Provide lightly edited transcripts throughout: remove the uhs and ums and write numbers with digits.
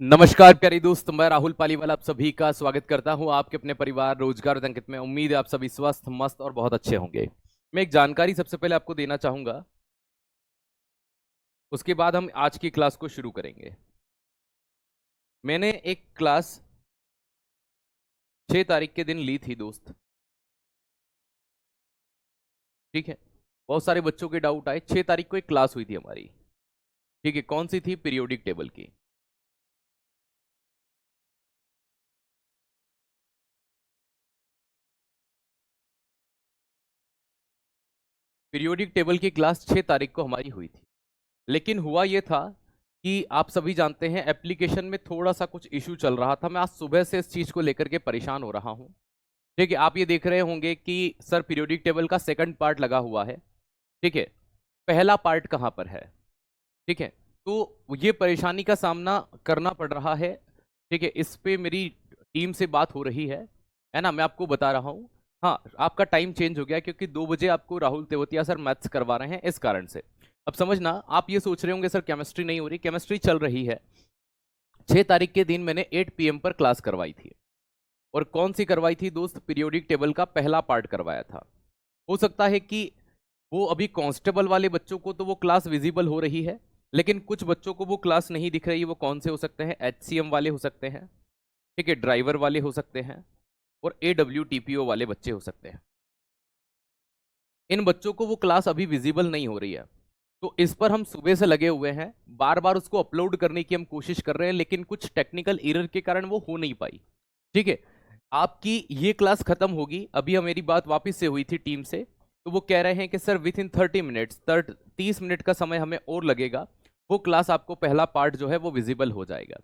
नमस्कार प्यारे दोस्त, मैं राहुल पालीवाल आप सभी का स्वागत करता हूं आपके अपने परिवार रोजगार और अंकित में। उम्मीद है आप सभी स्वस्थ मस्त और बहुत अच्छे होंगे। मैं एक जानकारी सबसे पहले आपको देना चाहूंगा, उसके बाद हम आज की क्लास को शुरू करेंगे। मैंने एक क्लास 6 तारीख के दिन ली थी दोस्त, ठीक है। बहुत सारे बच्चों के डाउट आए। 6 तारीख को एक क्लास हुई थी हमारी, ठीक है। कौन सी थी? पीरियोडिक टेबल की। पीरियोडिक टेबल की क्लास 6 तारीख को हमारी हुई थी, लेकिन हुआ यह था कि आप सभी जानते हैं एप्लीकेशन में थोड़ा सा कुछ इशू चल रहा था। मैं आज सुबह से इस चीज को लेकर के परेशान हो रहा हूं, ठीक है। आप ये देख रहे होंगे कि सर पीरियोडिक टेबल का सेकंड पार्ट लगा हुआ है, ठीक है। पहला पार्ट कहां पर है, ठीक है। तो ये परेशानी का सामना करना पड़ रहा है, ठीक है। इस पे मेरी टीम से बात हो रही है ना। मैं आपको बता रहा हूँ। हाँ, आपका टाइम चेंज हो गया क्योंकि 2 बजे आपको राहुल तेवतिया सर मैथ्स करवा रहे हैं, इस कारण से। अब समझना, आप ये सोच रहे होंगे सर केमिस्ट्री नहीं हो रही। केमिस्ट्री चल रही है। 6 तारीख के दिन मैंने 8 PM पर क्लास करवाई थी। और कौन सी करवाई थी दोस्त? पीरियोडिक टेबल का पहला पार्ट करवाया था। हो सकता है कि वो अभी कांस्टेबल वाले बच्चों को तो वो क्लास विजिबल हो रही है, लेकिन कुछ बच्चों को वो क्लास नहीं दिख रही। वो कौन से हो सकते हैं? HCM वाले हो सकते हैं, ठीक है। ड्राइवर वाले हो सकते हैं, और AWTPO वाले बच्चे हो सकते हैं। इन बच्चों को वो क्लास अभी विजिबल नहीं हो रही है। तो इस पर हम सुबह से लगे हुए हैं, बार बार उसको अपलोड करने की हम कोशिश कर रहे हैं, लेकिन कुछ टेक्निकल एरर के कारण वो हो नहीं पाई, ठीक है। आपकी ये क्लास खत्म होगी। अभी मेरी बात वापस से हुई थी टीम से, तो वो कह रहे हैं कि sir with in 30 minutes 30 minute का समय हमें और लगेगा, वो क्लास आपको पहला पार्ट जो है वो विजिबल हो जाएगा।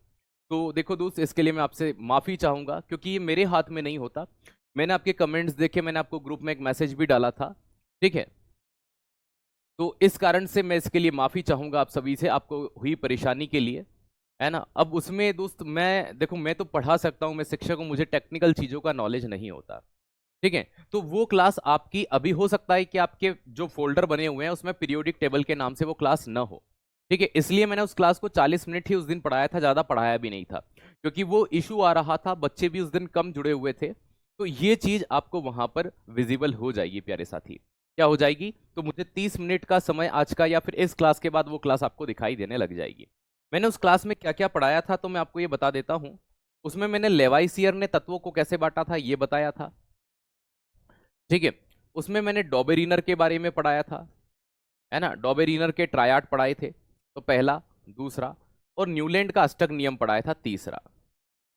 तो देखो दोस्त, इसके लिए मैं आपसे माफी चाहूंगा क्योंकि ये मेरे हाथ में नहीं होता। मैंने आपके कमेंट्स देखे, मैंने आपको ग्रुप में एक मैसेज भी डाला था, ठीक है। तो इस कारण से मैं इसके लिए माफी चाहूंगा आप सभी से, आपको हुई परेशानी के लिए, है ना। अब उसमें दोस्त, मैं देखो, मैं तो पढ़ा सकता हूं, मैं शिक्षक हूं, मुझे टेक्निकल चीजों का नॉलेज नहीं होता, ठीक है। तो वो क्लास आपकी अभी हो सकता है कि आपके जो फोल्डर बने हुए हैं उसमें पीरियोडिक टेबल के नाम से वो क्लास न हो, ठीक है। इसलिए मैंने उस क्लास को 40 मिनट ही उस दिन पढ़ाया था, ज्यादा पढ़ाया भी नहीं था, क्योंकि वो इशू आ रहा था। बच्चे भी उस दिन कम जुड़े हुए थे। तो ये चीज आपको वहां पर विजिबल हो जाएगी प्यारे साथी। क्या हो जाएगी? तो मुझे 30 मिनट का समय आज का, या फिर इस क्लास के बाद वो क्लास आपको दिखाई देने लग जाएगी। मैंने उस क्लास में क्या क्या पढ़ाया था तो मैं आपको ये बता देता हूं। उसमें मैंने लेवाइसियर ने तत्वों को कैसे बांटा था ये बताया था, ठीक है। उसमें मैंने डॉबेरिनर के बारे में पढ़ाया था, है ना। डॉबेरिनर के ट्रायाड पढ़ाए थे, तो पहला, दूसरा, और न्यूलैंड का अष्टक नियम पढ़ाया था, तीसरा।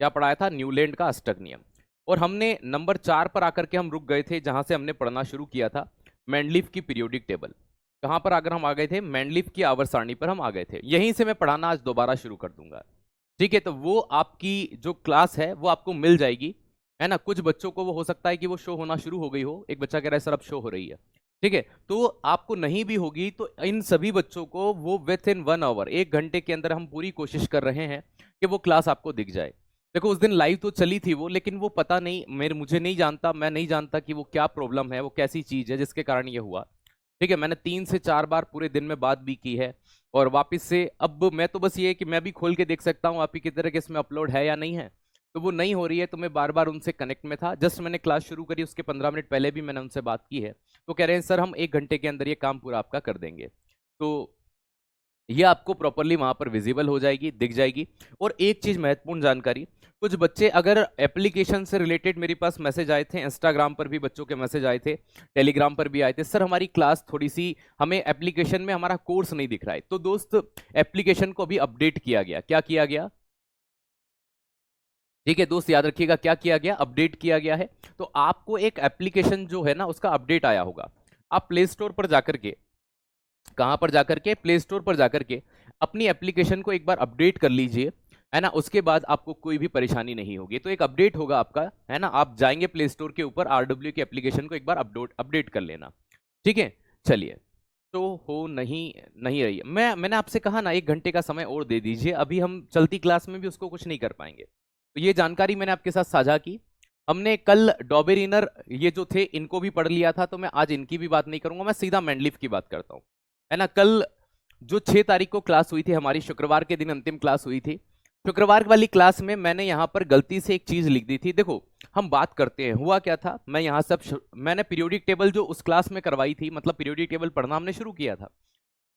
क्या पढ़ाया था? न्यूलैंड का अष्टक नियम। और हमने नंबर 4 पर आकर के हम रुक गए थे, जहां से हमने पढ़ना शुरू किया था मैंडलीफ की पीरियोडिक टेबल। कहां पर आकर हम आ गए थे? मैंडलीफ की आवर्त सारणी पर हम आ गए थे। यहीं से मैं पढ़ाना आज दोबारा शुरू कर दूंगा, ठीक है। तो वो आपकी जो क्लास है वो आपको मिल जाएगी, है ना। कुछ बच्चों को वो हो सकता है कि वो शो होना शुरू हो गई हो। एक बच्चा कह रहा है सर अब शो हो रही है, ठीक है। तो आपको नहीं भी होगी तो इन सभी बच्चों को वो विथ इन 1 आवर, 1 घंटे के अंदर हम पूरी कोशिश कर रहे हैं कि वो क्लास आपको दिख जाए। देखो उस दिन लाइव तो चली थी वो, लेकिन वो पता नहीं, मेरे मुझे नहीं जानता, मैं नहीं जानता कि वो क्या प्रॉब्लम है, वो कैसी चीज है जिसके कारण ये हुआ, ठीक है। मैंने 3 से 4 बार पूरे दिन में बात भी की है, और वापस से अब मैं तो बस ये है कि मैं भी खोल के देख सकता हूँ आप ही की तरह कि इसमें अपलोड है या नहीं है। तो वो नहीं हो रही है, तो मैं बार बार उनसे कनेक्ट में था। जस्ट मैंने क्लास शुरू करी, उसके 15 मिनट पहले भी मैंने उनसे बात की है। तो कह रहे हैं सर हम 1 घंटे के अंदर ये काम पूरा आपका कर देंगे। तो ये आपको प्रॉपरली वहां पर विजिबल हो जाएगी, दिख जाएगी। और एक चीज महत्वपूर्ण जानकारी, कुछ बच्चे अगर एप्लीकेशन से रिलेटेड मेरे पास मैसेज आए थे, इंस्टाग्राम पर भी बच्चों के मैसेज आए थे, टेलीग्राम पर भी आए थे, सर हमारी क्लास थोड़ी सी, हमें एप्लीकेशन में हमारा कोर्स नहीं दिख रहा है। तो दोस्त, एप्लीकेशन को अभी अपडेट किया गया। क्या किया गया? ठीक है दोस्त, याद रखिएगा, क्या किया गया? अपडेट किया गया है। तो आपको एक एप्लीकेशन जो है ना उसका अपडेट आया होगा। आप प्ले स्टोर पर जाकर के, कहां पर जाकर के? प्ले स्टोर पर जाकर के अपनी एप्लीकेशन को एक बार अपडेट कर लीजिए, है ना। उसके बाद आपको कोई भी परेशानी नहीं होगी। तो एक अपडेट होगा आपका, है ना। आप जाएंगे प्ले स्टोर के ऊपर, RW की एप्लीकेशन को एक बार अपडेट कर लेना, ठीक है। चलिए, तो हो नहीं नहीं रही है। मैंने आपसे कहा ना 1 घंटे का समय और दे दीजिए, अभी हम चलती क्लास में भी उसको कुछ नहीं कर पाएंगे। तो ये जानकारी मैंने आपके साथ साझा की। हमने कल डॉबेरिनर ये जो थे इनको भी पढ़ लिया था, तो मैं आज इनकी भी बात नहीं करूंगा, मैं सीधा मैंडलीफ की बात करता हूं, है ना। कल जो 6 तारीख को क्लास हुई थी हमारी, शुक्रवार के दिन अंतिम क्लास हुई थी, शुक्रवार वाली क्लास में मैंने यहाँ पर गलती से एक चीज लिख दी थी। देखो हम बात करते हैं, हुआ क्या था, मैं यहाँ मैंने पीरियोडिक टेबल जो उस क्लास में करवाई थी, मतलब पीरियोडिक टेबल पढ़ना हमने शुरू किया था।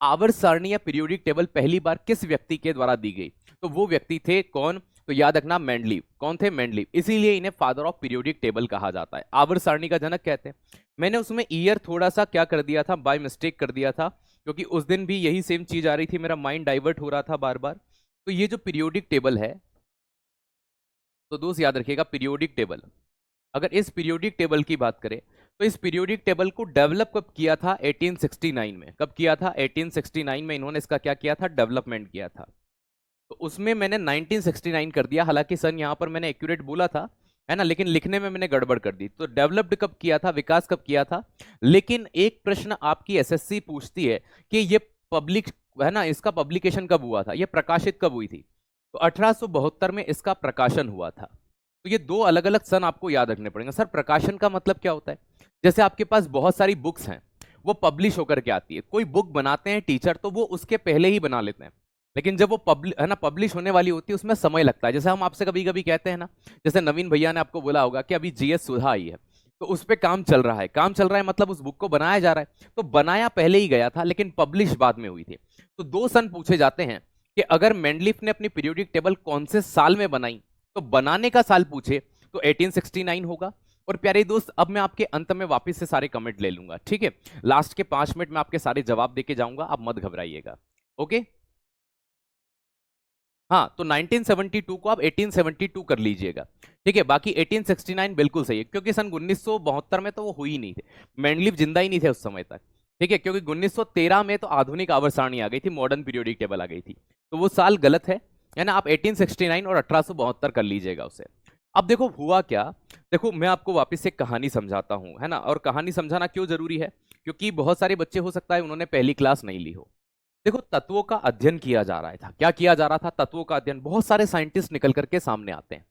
आवर्त सारणी या पीरियोडिक टेबल पहली बार किस व्यक्ति के द्वारा दी गई, तो वो व्यक्ति थे कौन, तो याद रखना मेंडलीव। कौन थे, मेंडलीव। इसीलिए इन्हें फादर ऑफ पीरियोडिक टेबल कहा जाता है, आवर्त सारणी का जनक कहते हैं। मैंने उसमें ईयर थोड़ा सा क्या कर दिया था, बाय मिस्टेक कर दिया था, क्योंकि उस दिन भी यही सेम चीज आ रही थी, मेरा माइंड डाइवर्ट हो रहा था बार बार। तो ये जो पीरियोडिक टेबल है, तो दोस्त याद रखिएगा पीरियोडिक टेबल, अगर इस पीरियोडिक टेबल की बात करें तो इस पीरियोडिक टेबल को डेवलप कब किया था, 1869 में। कब किया था, 1869 में इन्होंने इसका क्या किया था, डेवलपमेंट किया था। तो उसमें मैंने 1969 कर दिया, हालांकि सन यहां पर मैंने एक्यूरेट बोला था, है ना, लेकिन लिखने में मैंने गड़बड़ कर दी। तो डेवलप्ड कब किया था, विकास कब किया था। लेकिन एक प्रश्न आपकी एसएससी पूछती है कि ये पब्लिक, है ना, इसका पब्लिकेशन कब हुआ था, ये प्रकाशित कब हुई थी, तो 1872 में इसका प्रकाशन हुआ था। तो ये दो अलग अलग सन आपको याद रखने पड़ेंगे। सर प्रकाशन का मतलब क्या होता है, जैसे आपके पास बहुत सारी बुक्स हैं, वो पब्लिश होकर के आती है, कोई बुक बनाते हैं टीचर तो वो उसके पहले ही बना लेते हैं, लेकिन जब वो पब्लिश होने वाली होती है उसमें समय लगता है। जैसे हम आपसे कभी कभी कहते हैं ना, जैसे नवीन भैया ने आपको बोला होगा कि अभी जीएस सुधा आई है, तो उस पर काम चल रहा है, काम चल रहा है मतलब उस बुक को बनाया जा रहा है, तो बनाया पहले ही गया था लेकिन पब्लिश बाद में हुई थी। तो दो सन पूछे जाते हैं कि अगर मेंडलीफ ने अपनी पीरियोडिक टेबल कौन से साल में बनाई, तो बनाने का साल पूछे तो 1869 होगा। और प्यारे दोस्त अब मैं आपके अंत में वापस से सारे कमेंट ले लूंगा, ठीक है, लास्ट के 5 मिनट में आपके सारे जवाब देके जाऊंगा, आप मत घबराइएगा, ओके। हाँ, तो 1972 को आप 1872 कर लीजिएगा, ठीक है। बाकी 1869 बिल्कुल सही है, क्योंकि सन 1972 में तो वो हुई नहीं थे, मेंडलीफ जिंदा ही नहीं थे उस समय तक, ठीक है, क्योंकि 1913 में तो आधुनिक आवर्त सारणी आ गई थी, मॉडर्न पीरियोडिक टेबल आ गई थी, तो वो साल गलत है ना। आप 1869 और 1872 कर लीजिएगा उसे। अब देखो हुआ क्या, देखो मैं आपको वापस से कहानी समझाता हूं, है ना, और कहानी समझाना क्यों जरूरी है, क्योंकि बहुत सारे बच्चे हो सकता है उन्होंने पहली क्लास नहीं ली हो। देखो तत्वों का अध्ययन किया जा रहा था, क्या किया जा रहा था, तत्वों का अध्ययन। बहुत सारे साइंटिस्ट निकल करके सामने आते हैं,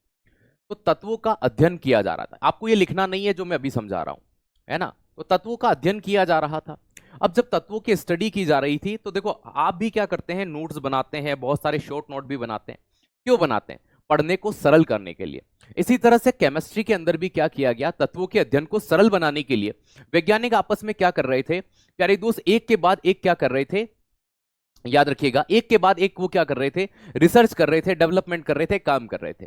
तो तत्वों का अध्ययन किया जा रहा था। आपको ये लिखना नहीं है जो मैं अभी समझा रहा हूं, है ना, तो तत्वों का अध्ययन किया जा रहा था। अब जब तत्वों की स्टडी की जा रही थी, तो देखो आप भी क्या करते हैं, नोट्स बनाते हैं, बहुत सारे शॉर्ट नोट भी बनाते हैं। क्यों बनाते हैं, पढ़ने को सरल करने के लिए। इसी तरह से केमिस्ट्री के अंदर भी क्या किया गया, तत्वों के अध्ययन को सरल बनाने के लिए वैज्ञानिक आपस में क्या कर रहे थे, प्यारे दोस्त, एक के बाद एक क्या कर रहे थे, याद रखिएगा, एक के बाद एक वो क्या कर रहे थे, रिसर्च कर रहे थे, डेवलपमेंट कर रहे थे, काम कर रहे थे।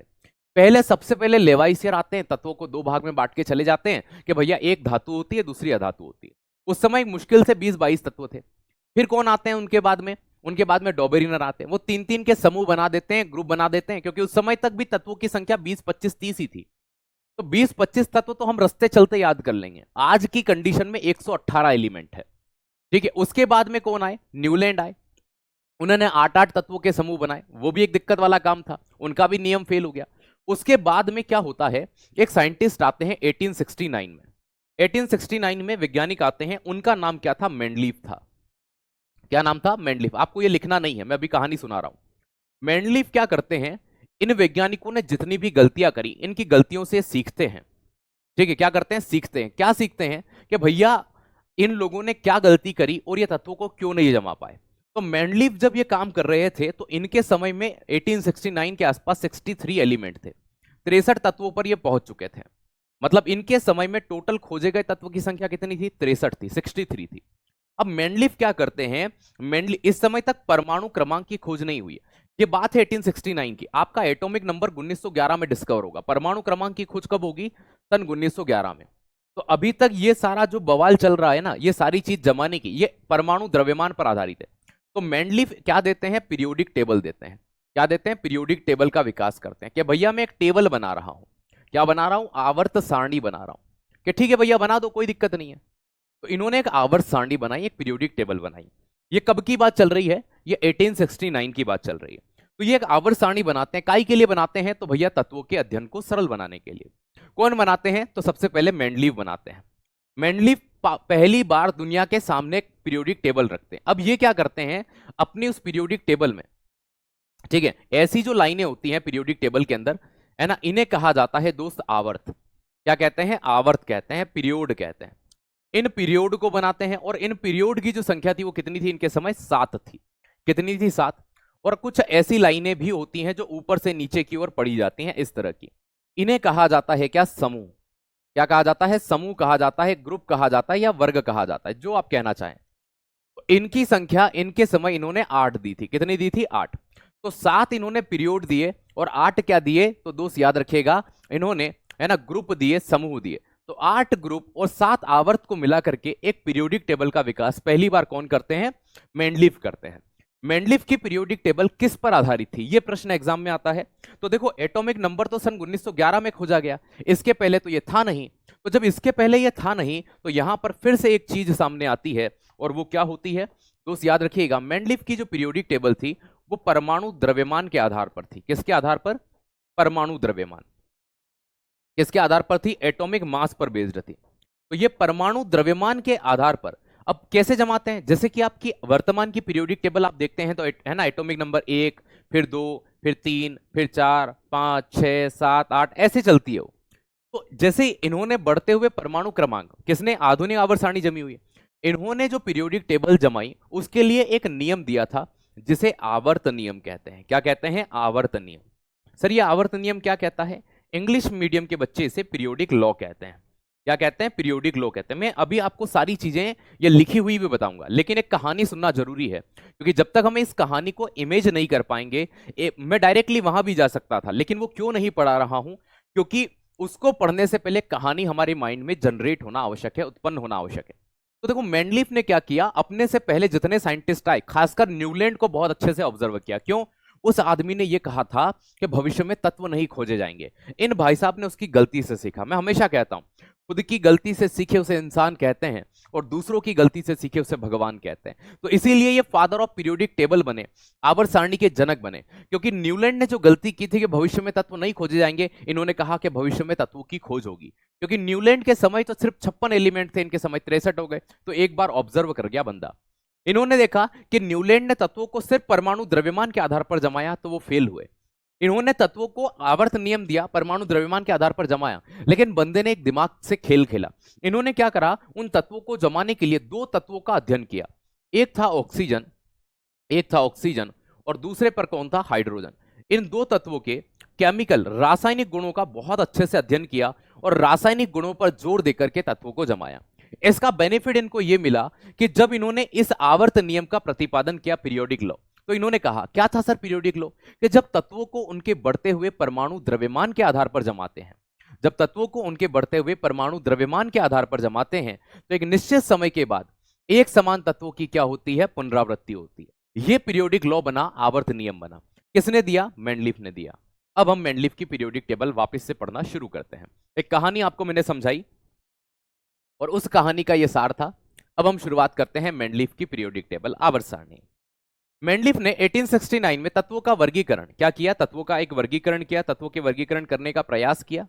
पहले सबसे पहले लेवाइसियर आते हैं, तत्वों को दो भाग में बांट के चले जाते हैं कि भैया एक धातु होती है दूसरी अधातु होती है। उस समय मुश्किल से 20-22 तत्व थे। फिर कौन आते हैं उनके बाद में, उनके बाद में डॉबेरिनर आते हैं, वो 3-3 के समूह बना देते हैं, ग्रुप बना देते हैं, क्योंकि उस समय तक भी तत्वों की संख्या 20, 25, 30 ही थी। तो 20-25 तत्व तो हम रस्ते चलते याद कर लेंगे। आज की कंडीशन में 118 एलिमेंट है, ठीक है। उसके बाद में कौन आए, न्यूलैंड आए, उन्होंने 8-8 तत्वों के समूह बनाए, वो भी एक दिक्कत वाला काम था, उनका भी नियम फेल हो गया। उसके बाद में क्या होता है, एक साइंटिस्ट आते हैं 1869 में। 1869 में वैज्ञानिक आते हैं, उनका नाम क्या था, मेंडलीफ था। क्या नाम था, मेंडलीफ। आपको ये लिखना नहीं है, मैं अभी कहानी सुना रहा हूं। मेंडलीफ क्या करते हैं, इन वैज्ञानिकों ने जितनी भी गलतियां करी, इनकी गलतियों से सीखते हैं, ठीक है। क्या करते हैं, सीखते हैं। क्या सीखते हैं कि भैया इन लोगों ने क्या गलती करी और ये तत्वों को क्यों नहीं जमा पाए। तो मेंडलीफ जब ये काम कर रहे थे, तो इनके समय में 1869 के आसपास 63 एलिमेंट थे, 63 तत्वों पर ये पहुंच चुके थे। मतलब इनके समय में टोटल खोजे गए तत्व की संख्या कितनी थी, 63 थी, 63 थी। अब मेंडलीफ क्या करते हैं, मेंडलीफ इस समय तक परमाणु क्रमांक की खोज नहीं हुई है, ये बात है 1869 की। आपका एटॉमिक नंबर 1911 में डिस्कवर होगा, परमाणु क्रमांक की खोज कब होगी, सन 1911 में। तो अभी तक ये सारा जो बवाल चल रहा है ना, ये सारी चीज जमाने की, ये परमाणु द्रव्यमान पर आधारित है। तो मेंडलीफ क्या देते हैं, पीरियोडिक टेबल देते हैं। क्या देते हैं, पीरियोडिक टेबल का विकास करते हैं कि भैया मैं एक टेबल बना रहा हूं, क्या बना रहा हूं, आवर्त सारणी बना रहा हूं, कि ठीक है भैया बना दो, कोई दिक्कत नहीं है। तो इन्होंने एक आवर्त सारणी बनाई, एक पीरियोडिक टेबल बनाई। ये कब की बात चल रही है, ये 1869 की बात चल रही है। तो ये एक आवर्त सारणी बनाते हैं, काई के लिए बनाते हैं, तो भैया तत्वों के अध्ययन को सरल बनाने के लिए। कौन बनाते हैं, तो सबसे पहले मेंडलीफ बनाते हैं। मेंडलीफ पहली बार दुनिया के सामने एक पीरियोडिक टेबल रखते हैं। अब ये क्या करते हैं, अपनी उस पीरियोडिक टेबल में, ठीक है, ऐसी जो लाइनें होती हैं पीरियोडिक टेबल के अंदर, है ना, इन्हें कहा जाता है दोस्त आवर्त। क्या कहते हैं, आवर्त कहते हैं, पीरियोड कहते हैं। इन पीरियोड को बनाते हैं, और इन पीरियोड की जो संख्या थी वो कितनी थी इनके समय, 7 थी। कितनी थी, 7। और कुछ ऐसी लाइनें भी होती हैं जो ऊपर से नीचे की ओर पड़ी जाती हैं, इस तरह की। इन्हें कहा जाता है क्या? समूह। क्या कहा जाता है? समूह कहा जाता है, ग्रुप कहा जाता है, या वर्ग कहा जाता है, जो आप कहना चाहें। तो इनकी संख्या इनके समय इन्होंने 8 दी थी। कितनी दी थी? 8। तो 7 इन्होंने पीरियड दिए और 8 क्या दिए? तो दोस्त याद रखिएगा, इन्होंने, है ना, ग्रुप दिए, समूह दिए। तो 8 ग्रुप और 7 आवर्त को मिला करके एक पीरियोडिक टेबल का विकास पहली बार कौन करते हैं? मेंडलीफ करते हैं। मेंडलीफ की पीरियोडिक टेबल किस पर आधारित थी? यह प्रश्न एग्जाम में आता है। तो देखो, एटॉमिक नंबर तो सन 1911 में खोजा गया, इसके पहले तो यह था नहीं। तो जब इसके पहले यह था नहीं, तो यहां पर फिर से एक चीज सामने आती है, और वो क्या होती है? दोस्त याद रखिएगा, मेंडलीफ की जो पीरियोडिक टेबल थी वो परमाणु द्रव्यमान के आधार पर थी। किसके आधार पर? परमाणु द्रव्यमान। किसके आधार पर थी? एटॉमिक मास पर बेस्ड थी। तो ये परमाणु द्रव्यमान के आधार पर अब कैसे जमाते हैं? जैसे कि आपकी वर्तमान की पीरियोडिक टेबल आप देखते हैं तो है ना, एटॉमिक नंबर 1, फिर 2, फिर 3, फिर 4, 5, 6, 7, 8 ऐसे चलती है वो। तो जैसे इन्होंने बढ़ते हुए परमाणु क्रमांक, किसने? आधुनिक आवर्त सारणी जमी हुई है, इन्होंने जो पीरियोडिक टेबल जमाई उसके लिए एक नियम दिया था जिसे आवर्त नियम कहते हैं। क्या कहते हैं? आवर्त नियम। सर ये आवर्त नियम क्या कहता है? इंग्लिश मीडियम के बच्चे इसे पीरियोडिक लॉ कहते हैं। क्या कहते हैं? पीरियोडिक लॉ कहते हैं। मैं अभी आपको सारी चीजें ये लिखी हुई भी बताऊंगा, लेकिन एक कहानी सुनना जरूरी है, क्योंकि जब तक हम इस कहानी को इमेज नहीं कर पाएंगे, मैं डायरेक्टली वहां भी जा सकता था, लेकिन वो क्यों नहीं पढ़ा रहा हूं? क्योंकि उसको पढ़ने से पहले कहानी हमारे माइंड में जनरेट होना आवश्यक है, उत्पन्न होना आवश्यक है। तो देखो, मेंडलीफ ने क्या किया, अपने से पहले जितने साइंटिस्ट आए, खासकर न्यूलैंड को बहुत अच्छे से ऑब्जर्व किया। क्यों? उस आदमी ने यह कहा था कि भविष्य में तत्व नहीं खोजे जाएंगे। इन भाई साहब ने उसकी गलती से सीखा। मैं हमेशा कहता हूं, खुद की गलती से सीखे उसे इंसान कहते हैं, और दूसरों की गलती से सीखे उसे भगवान कहते हैं। तो इसीलिए ये फादर ऑफ पीरियोडिक टेबल बने, आवर्त सारणी के जनक बने, क्योंकि न्यूलैंड ने जो गलती की थी कि भविष्य में तत्व नहीं खोजे जाएंगे, इन्होंने कहा कि भविष्य में तत्वों की खोज होगी। क्योंकि न्यूलैंड के समय तो सिर्फ 56 एलिमेंट थे, इनके समय 63 हो गए। तो एक बार ऑब्जर्व कर गया बंदा, इन्होंने देखा कि न्यूलैंड ने तत्वों को सिर्फ परमाणु द्रव्यमान के आधार पर जमाया, तो वो फेल हुए। इन्होंने तत्वों को आवर्त नियम दिया, परमाणु द्रव्यमान के आधार पर जमाया, लेकिन बंदे ने एक दिमाग से खेल खेला। इन्होंने क्या करा, उन तत्वों को जमाने के लिए 2 तत्वों का अध्ययन किया। एक था ऑक्सीजन, एक था ऑक्सीजन, और दूसरे पर कौन था? हाइड्रोजन। इन 2 तत्वों के केमिकल, रासायनिक गुणों का बहुत अच्छे से अध्ययन किया, और रासायनिक गुणों पर जोर देकर के तत्वों को जमाया। इसका बेनिफिट इनको यह मिला कि जब इन्होंने इस आवर्त नियम का प्रतिपादन किया, पीरियोडिक लॉ, तो इन्होंने कहा, क्या था सर पीरियोडिक लॉ? कि जब तत्वों को उनके बढ़ते हुए परमाणु द्रव्यमान के आधार पर जमाते हैं, जब तत्वों को उनके बढ़ते हुए परमाणु द्रव्यमान के आधार पर जमाते हैं, तो एक निश्चित समय के बाद एक समान तत्वों की क्या होती है? पुनरावृत्ति होती है। यह पीरियोडिक लॉ बना, आवर्त नियम बना। किसने दिया? मेंडलीफ ने दिया। अब हम मेंडलीफ की पीरियोडिक टेबल वापस से पढ़ना शुरू करते हैं। एक कहानी आपको मैंने समझाई, और उस कहानी का यह सार था। अब हम शुरुआत करते हैं मेंडलीफ की पीरियोडिक टेबल, आवर्त सारणी। मेंडलीफ ने 1869 में तत्वों का वर्गीकरण क्या किया? तत्वों का एक वर्गीकरण किया, तत्वों के वर्गीकरण करने का प्रयास किया।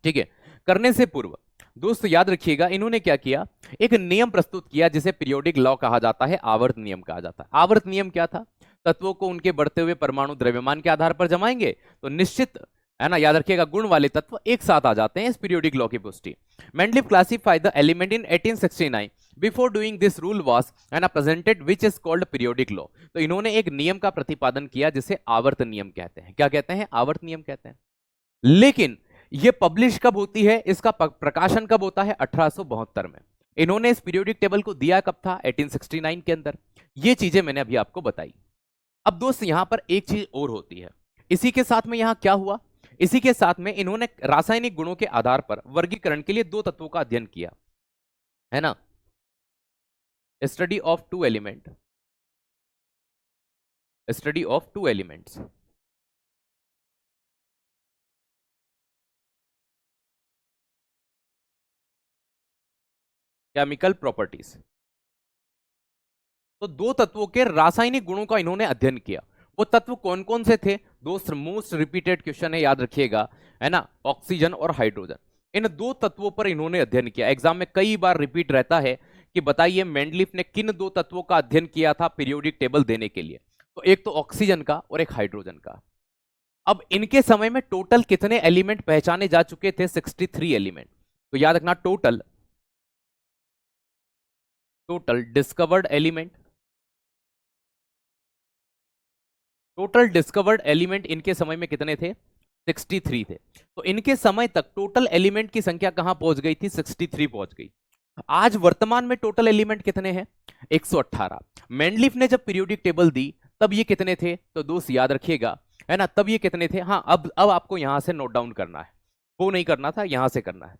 ठीक है, करने से पूर्व दोस्तों याद रखिएगा, इन्होंने क्या किया, एक नियम प्रस्तुत किया जिसे पीरियोडिक लॉ कहा जाता है, आवर्त नियम कहा जाता है। आवर्त नियम क्या था? तत्वों को उनके बढ़ते हुए परमाणु द्रव्यमान के आधार पर जमाएंगे तो निश्चित, है ना, याद रखिएगा, गुण वाले तत्व एक साथ आ जाते हैं। इस पीरियोडिक लॉ की पुष्टि Mendeleev classified the element in 1869। Before doing this rule was, है ना, presented which is called periodic law. तो इन्होंने एक नियम का प्रतिपादन किया जिसे आवर्त नियम कहते हैं। क्या कहते हैं? आवर्त नियम कहते हैं। लेकिन ये पब्लिश कब होती है, इसका प्रकाशन कब होता है? 1872 में। इन्होंने इस पीरियोडिक टेबल को दिया कब था? 1869 के अंदर। ये चीजें मैंने अभी आपको बताई। अब दोस्त यहां पर एक चीज और होती है, इसी के साथ में यहां क्या हुआ, इसी के साथ में इन्होंने रासायनिक गुणों के आधार पर वर्गीकरण के लिए 2 तत्वों का अध्ययन किया, है ना, study of 2 element, study of 2 elements. Chemical properties. तो 2 तत्वों के रासायनिक गुणों का इन्होंने अध्ययन किया। वो तत्व कौन कौन से थे दोस्त? मोस्ट रिपीटेड क्वेश्चन है, याद रखिएगा, है ना, ऑक्सीजन और हाइड्रोजन। इन 2 तत्वों पर इन्होंने अध्ययन किया। एग्जाम में कई बार रिपीट रहता है कि बताइए मेंडलीफ ने किन 2 तत्वों का अध्ययन किया था पीरियोडिक टेबल देने के लिए? तो एक तो ऑक्सीजन का और एक हाइड्रोजन का। अब इनके समय में टोटल कितने एलिमेंट पहचाने जा चुके थे? 63 एलिमेंट। तो याद रखना, total discovered element total discovered element इनके समय में कितने थे? 63 थे। तो इनके समय तक टोटल एलिमेंट की संख्या कहां पहुंच गई थी? 63 पहुंच गई। आज वर्तमान में टोटल एलिमेंट कितने हैं? 118। मेंडलीफ ने जब पीरियोडिक टेबल दी तब ये कितने थे? तो दोस्त याद रखिएगा, है ना, तब ये कितने थे? हाँ, अब आपको यहां से नोट डाउन करना है, वो नहीं करना था, यहां से करना है,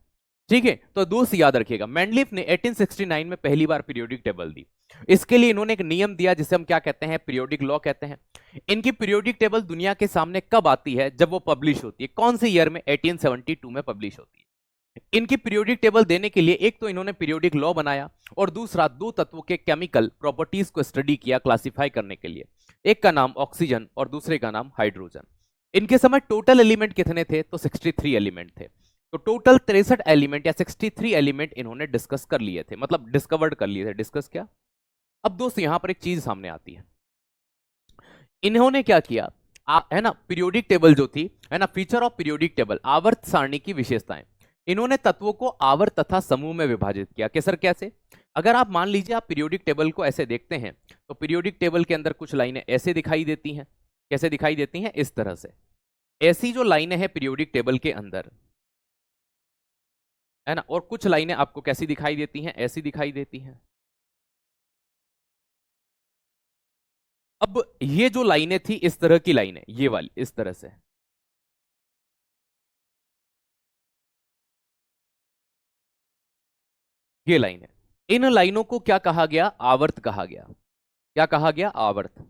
ठीक है। तो दोस्त याद रखिएगा, मेंडलीफ ने 1869 में पहली बार पीरियोडिक टेबल दी। इसके लिए इन्होंने एक नियम दिया जिसे हम क्या कहते हैं? पीरियोडिक लॉ कहते हैं। इनकी पीरियोडिक टेबल दुनिया के सामने कब आती है? जब वो पब्लिश होती है। कौन से ईयर में? 1872 में पब्लिश होती है। इनकी पीरियोडिक टेबल देने के लिए एक तो इन्होंने पीरियोडिक लॉ बनाया और दूसरा दो तत्वों के केमिकल प्रॉपर्टीज को स्टडी किया क्लासिफाई करने के लिए। एक का नाम ऑक्सीजन और दूसरे का नाम हाइड्रोजन। इनके समय टोटल एलिमेंट कितने थे? तो 63 एलिमेंट थे। तो टोटल 63 एलिमेंट या 63 एलिमेंट इन्होंने डिस्कस कर लिए थे, मतलब डिस्कवर्ड कर लिए थे। डिस्कस क्या? अब दोस्त यहां पर एक चीज सामने आती है, इन्होंने क्या किया, है ना, पीरियोडिक टेबल जो थी, है ना, फीचर ऑफ पीरियोडिक टेबल, आवर्त सारणी की विशेषताएं। इन्होंने तत्वों को आवर्त तथा समूह में विभाजित किया। सर कैसे? अगर आप मान लीजिए आप पीरियोडिक टेबल को ऐसे देखते हैं तो पीरियोडिक टेबल के अंदर कुछ लाइनें ऐसे दिखाई देती हैं। कैसे दिखाई देती हैं? इस तरह से। ऐसी जो लाइनें हैं पीरियोडिक टेबल के अंदर, है ना, और कुछ लाइनें आपको कैसी दिखाई देती हैं? ऐसी दिखाई देती हैं। अब ये जो लाइनें थी, इस तरह की लाइनें, ये वाली इस तरह से, ये लाइनें, इन लाइनों को क्या कहा गया? आवर्त कहा गया। क्या कहा गया? आवर्त।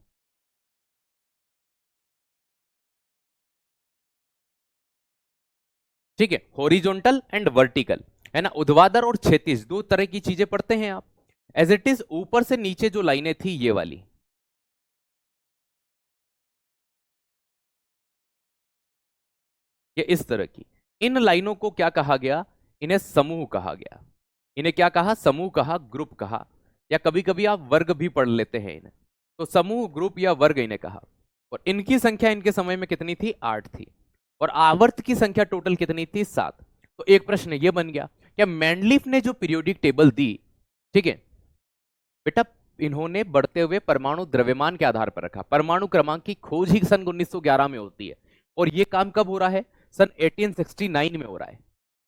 ठीक है, हॉरिजॉन्टल एंड वर्टिकल, है ना, ऊर्ध्वाधर और क्षैतिज, दो तरह की चीजें पढ़ते हैं आप। एज इट इज ऊपर से नीचे जो लाइनें थी, ये वाली, ये इस तरह की, इन लाइनों को क्या कहा गया? इन्हें समूह कहा गया। इन्हें क्या कहा? समूह कहा, ग्रुप कहा, या कभी कभी आप वर्ग भी पढ़ लेते हैं इन्हें। तो समूह, ग्रुप या वर्ग इन्हें कहा। और इनकी संख्या इनके समय में कितनी थी? 8 थी। और आवर्त की संख्या टोटल कितनी थी? 7। तो एक प्रश्न ये बन गया, क्या मेंडलीफ ने जो पीरियोडिक टेबल दी, ठीक है बेटा, इन्होंने बढ़ते हुए परमाणु द्रव्यमान के आधार पर रखा। परमाणु क्रमांक की खोज ही सन 1911 में होती है, और ये काम कब हो रहा है? सन 1869 में हो रहा है।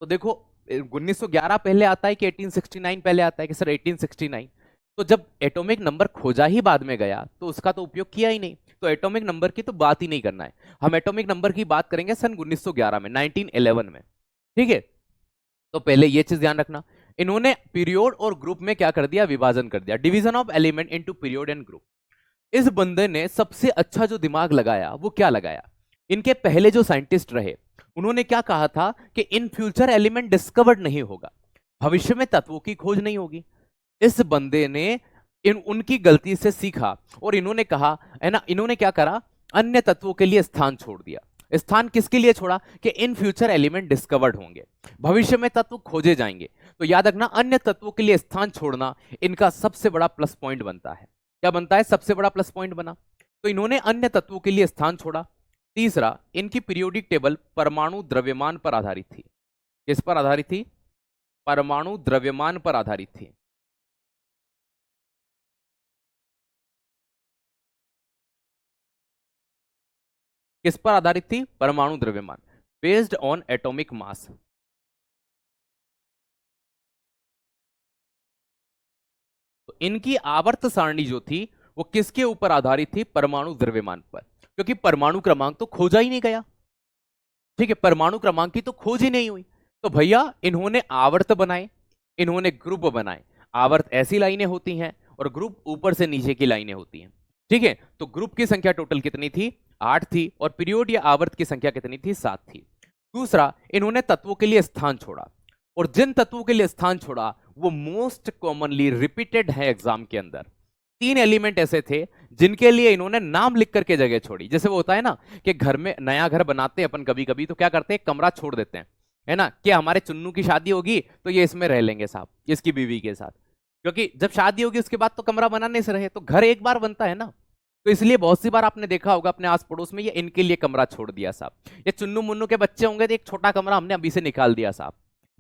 तो देखो, 1911 पहले आता है कि 1869 पहले आता है? कि सर 1869। तो जब एटॉमिक नंबर खोजा ही बाद में गया तो उसका तो उपयोग किया ही नहीं, तो एटॉमिक नंबर की तो बात ही नहीं करना है। हम एटॉमिक नंबर की बात करेंगे सन 1911 में, 1911 में, ठीक है। तो पहले ये चीज ध्यान रखना, इन्होंने पीरियड और ग्रुप में क्या कर दिया? विभाजन कर दिया, division of element into period and group. इस बंदे ने सबसे अच्छा जो दिमाग लगाया वो क्या लगाया? इनके पहले जो साइंटिस्ट रहे उन्होंने क्या कहा था कि इन फ्यूचर एलिमेंट डिस्कवर्ड नहीं होगा, भविष्य में तत्वों की खोज नहीं होगी। इस बंदे ने उनकी गलती से सीखा और इन्होंने कहा, है ना, इन्होंने क्या करा? अन्य तत्वों के लिए स्थान छोड़ दिया। स्थान किसके लिए छोड़ा? कि इन फ्यूचर एलिमेंट डिस्कवर्ड होंगे, भविष्य में तत्व खोजे जाएंगे। तो याद रखना, अन्य तत्वों के लिए स्थान छोड़ना इनका सबसे बड़ा प्लस पॉइंट बनता है। क्या बनता है? सबसे बड़ा प्लस पॉइंट बना। तो इन्होंने अन्य तत्वों के लिए स्थान छोड़ा। तीसरा, इनकी पीरियोडिक टेबल परमाणु द्रव्यमान पर आधारित थी। किस पर आधारित थी? परमाणु द्रव्यमान पर आधारित थी। किस पर आधारित थी? परमाणु द्रव्यमान, बेस्ड ऑन एटॉमिक मास। तो इनकी आवर्त सारणी जो थी वो किसके ऊपर आधारित थी? परमाणु द्रव्यमान पर, क्योंकि परमाणु क्रमांक तो खोजा ही नहीं गया, ठीक है, परमाणु क्रमांक की तो खोज ही नहीं हुई। तो भैया इन्होंने आवर्त बनाए, इन्होंने ग्रुप बनाए। आवर्त ऐसी लाइनें होती हैं और ग्रुप ऊपर से नीचे की लाइनें होती हैं, ठीक है। तो ग्रुप की संख्या टोटल कितनी थी? 8 थी, और पीरियड या आवर्त की संख्या कितनी थी? 7 थी। दूसरा, इन्होंने तत्वों के लिए स्थान छोड़ा, और जिन तत्वों के लिए स्थान छोड़ा वो मोस्ट कॉमनली रिपीटेड है एग्जाम के अंदर। 3 एलिमेंट ऐसे थे जिनके लिए इन्होंने नाम लिख करके जगह छोड़ी। जैसे वो होता है ना कि घर में नया घर बनाते हैं अपन कभी कभी, तो क्या करते हैं? कमरा छोड़ देते हैं, है ना, कि हमारे चुन्नू की शादी होगी तो ये इसमें रह लेंगे साहब, इसकी बीवी के साथ, क्योंकि जब शादी होगी उसके बाद तो कमरा बनाने से रहे, तो घर एक बार बनता है ना। तो इसलिए बहुत सी बार आपने देखा होगा अपने आस पड़ोस में, ये इनके लिए कमरा छोड़ दिया साहब। ये चुन्नू मुन्नू के बच्चे होंगे तो एक छोटा कमरा हमने अभी से निकाल दिया साहब।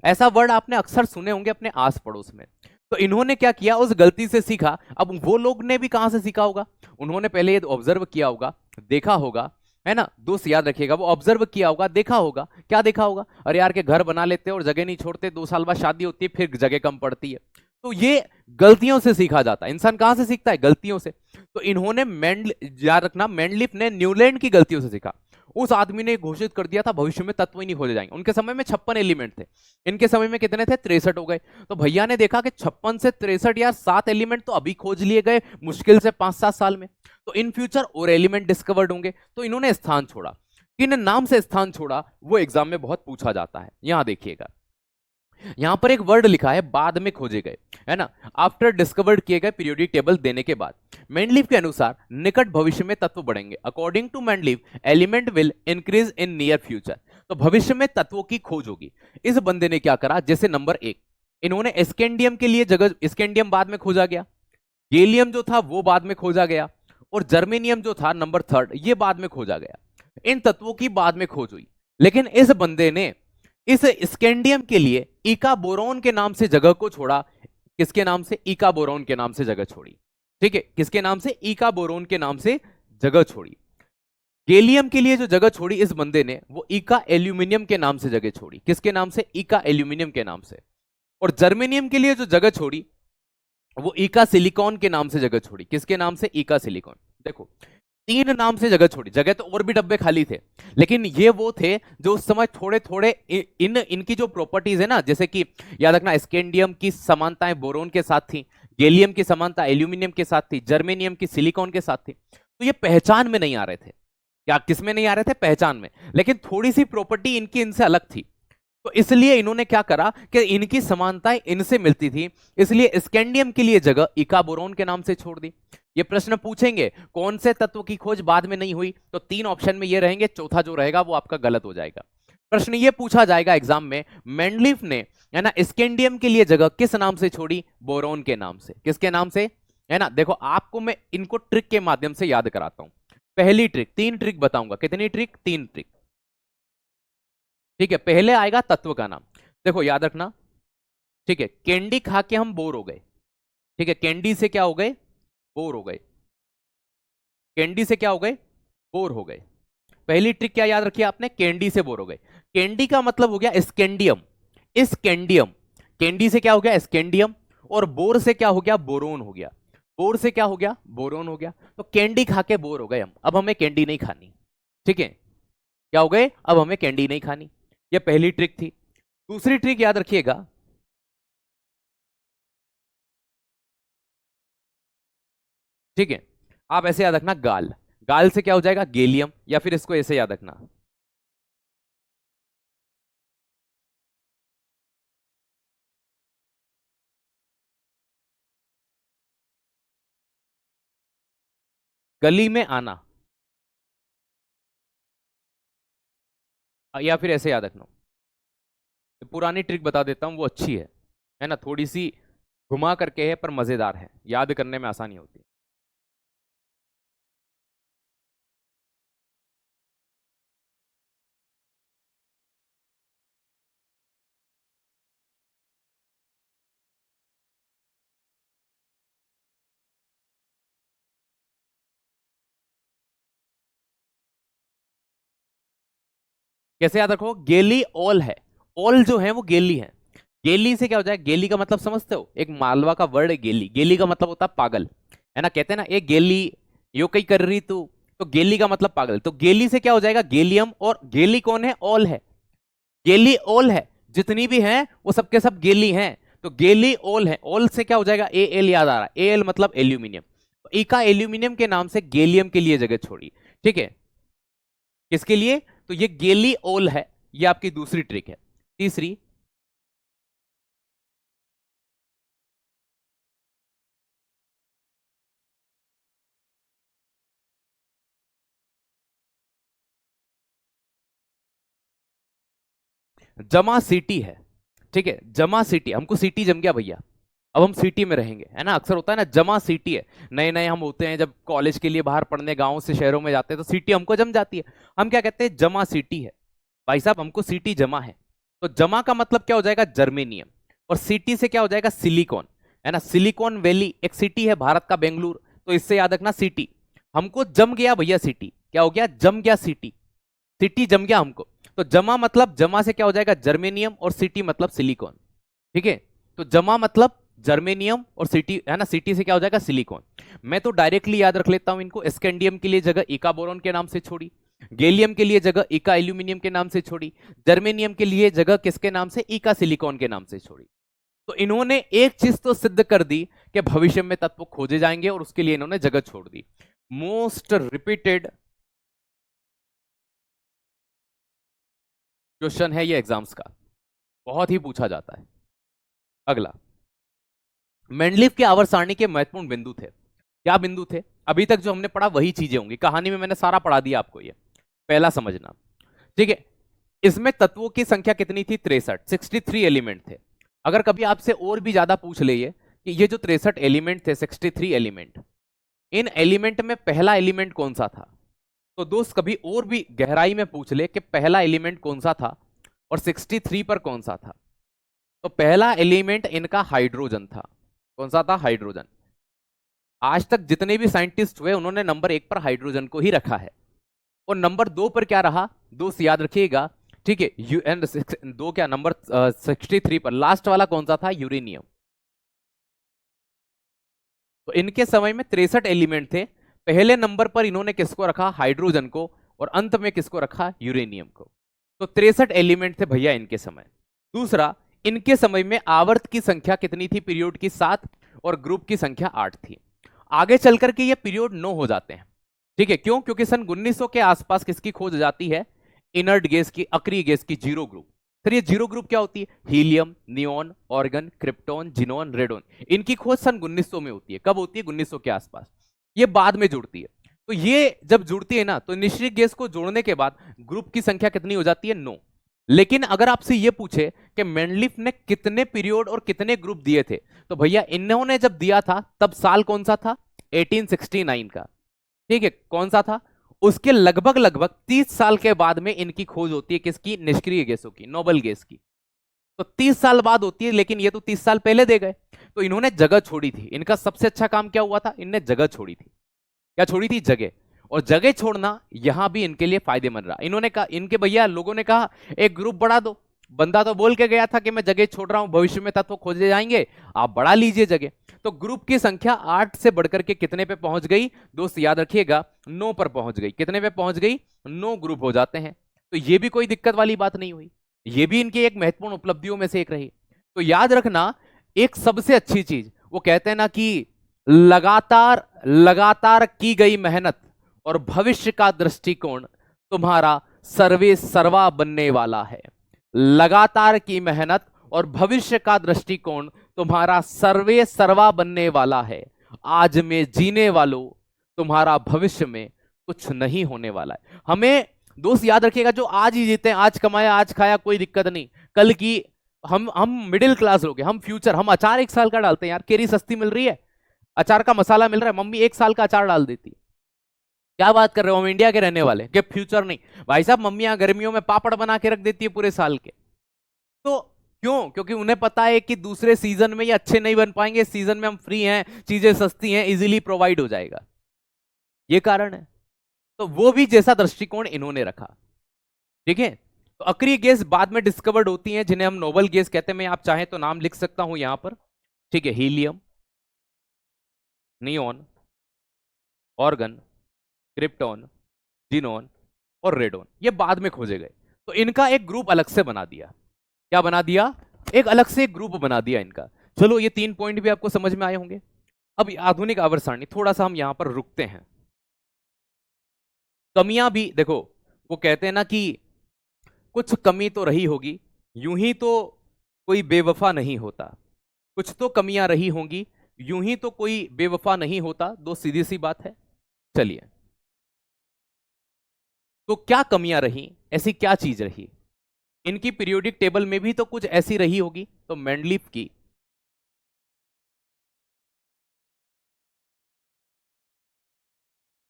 ऐसा वर्ड आपने अक्सर सुने होंगे अपने आस पड़ोस में। तो इन्होंने क्या किया? उस गलती से सीखा। अब वो लोग ने भी कहां से सीखा होगा? उन्होंने पहले ये ऑब्जर्व किया होगा देखा होगा, है ना दोस्त, याद रखिएगा, वो ऑब्जर्व किया होगा, देखा होगा, क्या देखा होगा, अरे यार के घर बना लेते और जगह नहीं छोड़ते, 2 साल बाद शादी होती है फिर जगह कम पड़ती है। तो ये गलतियों से सीखा जाता है। इंसान कहां से सीखता है? गलतियों से। तो इन्होंने याद रखना, मैंडलिफ ने न्यूलैंड की गलतियों से सीखा। उस आदमी ने घोषित कर दिया था भविष्य में तत्व ही नहीं खोजे जाएंगे। उनके समय में 56 एलिमेंट थे, इनके समय में कितने थे? 63 हो गए। तो भैया ने देखा कि 56 से 63 यार 7 एलिमेंट तो अभी खोज लिए गए मुश्किल से 5-7 साल में, तो इन फ्यूचर और एलिमेंट डिस्कवर्ड होंगे। तो इन्होंने स्थान छोड़ा। किन नाम से स्थान छोड़ा वो एग्जाम में बहुत पूछा जाता है। यहां देखिएगा, यहां पर एक वर्ड लिखा है बाद में खोजे गए, है ना, आफ्टर डिस्कवर्ड किए गए पीरियोडिक टेबल देने के बाद। मैंडलीफ के अनुसार निकट भविष्य में तत्व बढ़ेंगे। According to Mendeleev element will increase in near future. तो भविष्य में तत्वों की खोज होगी। इस बंदे ने क्या करा, जैसे नंबर 1 इन्होंने स्कैंडियम के लिए जगह, स्कैंडियम बाद में खोजा गया, गैलियम जो था वो बाद में खोजा गया, और जर्मेनियम जो था नंबर 3 ये बाद में खोजा गया। इन तत्वों की बाद में खोज हुई। लेकिन इस बंदे ने इस स्कैंडियम के लिए इका बोरॉन के नाम से जगह को छोड़ा। किसके नाम से? इका बोरॉन के नाम से जगह छोड़ी। ठीक है, किसके नाम से? इका बोरॉन के नाम से जगह छोड़ी। गैलियम के लिए जो जगह छोड़ी इस बंदे ने, वो इका एल्यूमिनियम के नाम से जगह छोड़ी। किसके नाम से? इका एल्यूमिनियम के नाम से। और जर्मेनियम के लिए जो जगह छोड़ी वो इका सिलिकॉन के नाम से जगह छोड़ी। किसके नाम से? इका सिलिकॉन। देखो 3 नाम से जगह छोड़ी। जगह तो और भी डब्बे खाली थे, लेकिन ये वो थे जो उस समय थोड़े थोड़े इनकी जो प्रॉपर्टीज है ना, जैसे कि याद रखना स्कैंडियम की समानताएं बोरोन के साथ थी, गैलियम की समानता एल्यूमिनियम के साथ थी, जर्मेनियम की सिलिकॉन के साथ थी। तो ये पहचान में नहीं आ रहे थे। क्या किस में नहीं आ रहे थे? पहचान में। लेकिन थोड़ी सी प्रॉपर्टी इनकी इनसे अलग थी, तो इसलिए इन्होंने क्या करा कि इनकी समानताएं इनसे मिलती थी, इसलिए स्कैंडियम के लिए जगह इका बोरोन के नाम से छोड़ दी। ये प्रश्न पूछेंगे कौन से तत्व की खोज बाद में नहीं हुई, तो 3 ऑप्शन में ये रहेंगे, चौथा जो रहेगा वो आपका गलत हो जाएगा। प्रश्न ये पूछा जाएगा एग्जाम में, मैंडलीफ ने, है ना, स्कैंडियम के लिए जगह किस नाम से छोड़ी? बोरोन के नाम से। किसके नाम से? है ना, देखो आपको मैं इनको ट्रिक के माध्यम से याद कराता हूं। पहली ट्रिक, 3 ट्रिक बताऊंगा। कितनी ट्रिक? 3 ट्रिक। ठीक है, पहले आएगा तत्व का नाम। देखो याद रखना, ठीक है, कैंडी खा के हम बोर हो गए। ठीक है, कैंडी से क्या हो गए? बोर हो गए। कैंडी से क्या हो गए? बोर हो गए। पहली ट्रिक क्या याद रखिए आपने? कैंडी से बोर हो गए। कैंडी का मतलब हो गया स्कैंडियम। स्कैंडियम, कैंडी से क्या हो गया? स्कैंडियम। और बोर से क्या हो गया? बोरोन हो गया। बोर से क्या हो गया? बोरोन हो गया। तो कैंडी खा के बोर हो गए हम, अब हमें कैंडी नहीं खानी। ठीक है, क्या हो गए? अब हमें कैंडी नहीं खानी। ये पहली ट्रिक थी। दूसरी ट्रिक याद रखिएगा, ठीक है, आप ऐसे याद रखना, गाल। गाल से क्या हो जाएगा? गैलियम। या फिर इसको ऐसे याद रखना, गली में आना, या फिर ऐसे याद रखना। पुरानी ट्रिक बता देता हूं, वो अच्छी है ना, थोड़ी सी घुमा करके है पर मजेदार है, याद करने में आसानी होती है। कैसे याद रखो? गेली ऑल है। ऑल जो है वो गेली है। गेली से क्या हो जाए? गेली का मतलब समझते हो? एक मालवा का वर्ड है गेली। गेली का मतलब होता है पागल, है ना, कहते हैं ना एक गेली यो कई कर रही तू, तो गेली का मतलब पागल। तो गेली से क्या हो जाएगा? गैलियम। और गेली कौन है? ऑल है। गेली ऑल है, जितनी भी हैं वो सबके सब गेली हैं। तो गेली ऑल है। ऑल से क्या हो जाएगा? ए एल याद आ रहा है, ए एल मतलब एल्यूमिनियम। तो इका एल्यूमिनियम के नाम से गैलियम के लिए जगह छोड़ी। ठीक है, किसके लिए? तो ये गेली ओल है। ये आपकी दूसरी ट्रिक है। तीसरी, जमा सिटी है। ठीक है, जमा सिटी, हमको सिटी जम गया भैया, अब हम सिटी में रहेंगे, है ना, अक्सर होता है ना, जमा सिटी है। नए नए हम होते हैं जब कॉलेज के लिए बाहर पढ़ने गांव से शहरों में जाते हैं तो सिटी हमको जम जाती है। हम क्या कहते हैं? जमा सिटी है। भाई साहब हमको सिटी जमा है। तो जमा का मतलब क्या हो जाएगा? जर्मेनियम। और सिटी से क्या हो जाएगा? सिलिकॉन, है ना, सिलिकॉन वैली एक सिटी है भारत का, बेंगलुरु। तो इससे याद रखना सिटी, हमको जम गया भैया सिटी। क्या हो गया, जम गया सिटी, सिटी जम गया हमको। तो जमा मतलब, जमा से क्या हो जाएगा जर्मेनियम, और सिटी मतलब सिलिकॉन। ठीक है, तो जमा मतलब जर्मेनियम और सिटी है ना, सिटी से क्या हो जाएगा सिलिकॉन। मैं तो डायरेक्टली याद रख लेता हूं इनको, स्कैंडियम के लिए जगह इका बोरॉन के नाम से छोड़ी, गैलियम के लिए जगह इका एल्यूमिनियम के नाम से छोड़ी, जर्मेनियम के लिए जगह किसके नाम से, इका सिलिकॉन के नाम से छोड़ी। तो इन्होंने एक चीज तो सिद्ध कर दी कि भविष्य में तत्व खोजे जाएंगे, और उसके लिए इन्होंने जगह छोड़ दी। मोस्ट रिपीटेड क्वेश्चन है ये एग्जाम्स का, बहुत ही पूछा जाता है। अगला, मेंडलीफ के आवर्त सारणी के महत्वपूर्ण बिंदु थे। क्या बिंदु थे, अभी तक जो हमने पढ़ा वही चीजें होंगी, कहानी में मैंने सारा पढ़ा दिया आपको। ये पहला समझना, ठीक है। इसमें तत्वों की संख्या कितनी थी, 63, 63 एलिमेंट थे। अगर कभी आपसे और भी ज्यादा पूछ ले कि ये जो 63 एलिमेंट थे, 63 एलिमेंट, इन एलिमेंट में पहला एलिमेंट कौन सा था, तो दोस्त कभी और भी गहराई में पूछ ले कि पहला एलिमेंट कौन सा था और 63 पर कौन सा था, तो पहला एलिमेंट इनका हाइड्रोजन था। कौन सा था, हाइड्रोजन। आज तक जितने भी साइंटिस्ट हुए उन्होंने नंबर 1 पर हाइड्रोजन को ही रखा है, और नंबर 2 पर क्या रहा, दोस्त याद रखिएगा, ठीक है, यूएन 2 क्या, नंबर 63 पर लास्ट वाला कौन सा था, यूरेनियम। तो इनके समय में 63 एलिमेंट थे, पहले नंबर पर इन्होंने किसको रखा, हाइड्रोजन को, और अंत में किसको रखा, यूरेनियम को। तो 63 एलिमेंट थे भैया इनके समय। दूसरा, इनके समय में आवर्त की संख्या कितनी थी, पीरियड की 7, और ग्रुप की संख्या 8 थी। आगे चल करके ये पीरियड 9 हो जाते हैं, ठीक है, क्यों, क्योंकि सन 1900 के आसपास किसकी खोज जाती है, इनर्ट गैस की, अक्रिय गैस की, जीरो ग्रुप। फिर ये जीरो ग्रुप क्या होती है, helium, neon, organ, krypton, xenon, radon. इनकी खोज सन 1900 में होती है। कब होती है, 1900 के आसपास। ये बाद में जुड़ती है। तो ये जब जुड़ती है ना, तो निश्चित गैस को जोड़ने के बाद ग्रुप की संख्या कितनी हो जाती है, 9। लेकिन अगर आपसे ये पूछे कि मेंडलीफ ने कितने पीरियड और कितने ग्रुप दिए थे, तो भैया इन्होंने जब दिया था तब साल कौन सा था, 1869 का, ठीक है, कौन सा था। उसके लगभग लगभग 30 साल के बाद में इनकी खोज होती है, किसकी, निष्क्रिय गैसों की, नोबल गैस की। तो 30 साल बाद होती है, लेकिन ये तो 30 साल पहले दे गए। तो इन्होंने जगह छोड़ी थी। इनका सबसे अच्छा काम क्या हुआ था, इनने जगह छोड़ी थी। क्या छोड़ी थी, जगह। और जगह छोड़ना यहां भी इनके लिए फायदेमंद रहा। इन्होंने कहा, इनके भैया लोगों ने कहा एक ग्रुप बढ़ा दो। बंदा तो बोल के गया था कि मैं जगह छोड़ रहा हूं, भविष्य में तत्व खोजे जाएंगे, आप बढ़ा लीजिए जगह। तो ग्रुप की संख्या 8 से बढ़कर के कितने पे पहुंच गई, दोस्त याद रखिएगा, 9 पर पहुंच गई। कितने पे पहुंच गई, 9 ग्रुप हो जाते हैं। तो ये भी कोई दिक्कत वाली बात नहीं हुई, ये भी इनकी एक महत्वपूर्ण उपलब्धियों में से एक रही। तो याद रखना, एक सबसे अच्छी चीज, वो कहते हैं ना कि लगातार लगातार की गई मेहनत और भविष्य का दृष्टिकोण तुम्हारा सर्वे सर्वा बनने वाला है। लगातार की मेहनत और भविष्य का दृष्टिकोण तुम्हारा सर्वे सर्वा बनने वाला है। आज में जीने वालों, तुम्हारा भविष्य में कुछ नहीं होने वाला है। हमें दोस्त याद रखिएगा, जो आज ही जीते हैं, आज कमाया आज खाया, कोई दिक्कत नहीं। कल की हम मिडिल क्लास लोग हैं, हम फ्यूचर, हम अचार 1 साल का डालते हैं यार, केरी सस्ती मिल रही है, अचार का मसाला मिल रहा है, मम्मी 1 साल का अचार डाल देती। क्या बात कर रहे हो, हम इंडिया के रहने वाले कि फ्यूचर नहीं। भाई साहब, मम्मियां गर्मियों में पापड़ बना के रख देती है पूरे साल के। तो क्यों, क्योंकि उन्हें पता है कि दूसरे सीजन में ये अच्छे नहीं बन पाएंगे, सीजन में हम फ्री हैं, चीजें सस्ती हैं, इजीली प्रोवाइड हो जाएगा, ये कारण है। तो वो भी जैसा दृष्टिकोण इन्होंने रखा, ठीक है। तो अक्रिय गैस बाद में डिस्कवर्ड होती हैं, जिन्हें हम नोबल गैस कहते हैं। मैं आप चाहें तो नाम लिख सकता हूं यहां पर, ठीक है, helium, neon, organ, krypton, xenon और रेडोन, ये बाद में खोजे गए। तो इनका एक ग्रुप अलग से बना दिया। क्या बना दिया, एक अलग से एक ग्रुप बना दिया इनका। चलो, ये 3 पॉइंट भी आपको समझ में आए होंगे। अब आधुनिक आवर्त सारणी, थोड़ा सा हम यहां पर रुकते हैं। कमियां भी देखो, वो कहते हैं ना कि कुछ कमी तो रही होगी, यूं ही तो कोई बेवफा नहीं होता। कुछ तो कमियां रही होंगी, यूं ही तो कोई बेवफा नहीं होता, दो सीधी सी बात है। चलिए, तो क्या कमियां रही, ऐसी क्या चीज रही। इनकी पीरियोडिक टेबल में भी तो कुछ ऐसी रही होगी। तो मेंडलीफ की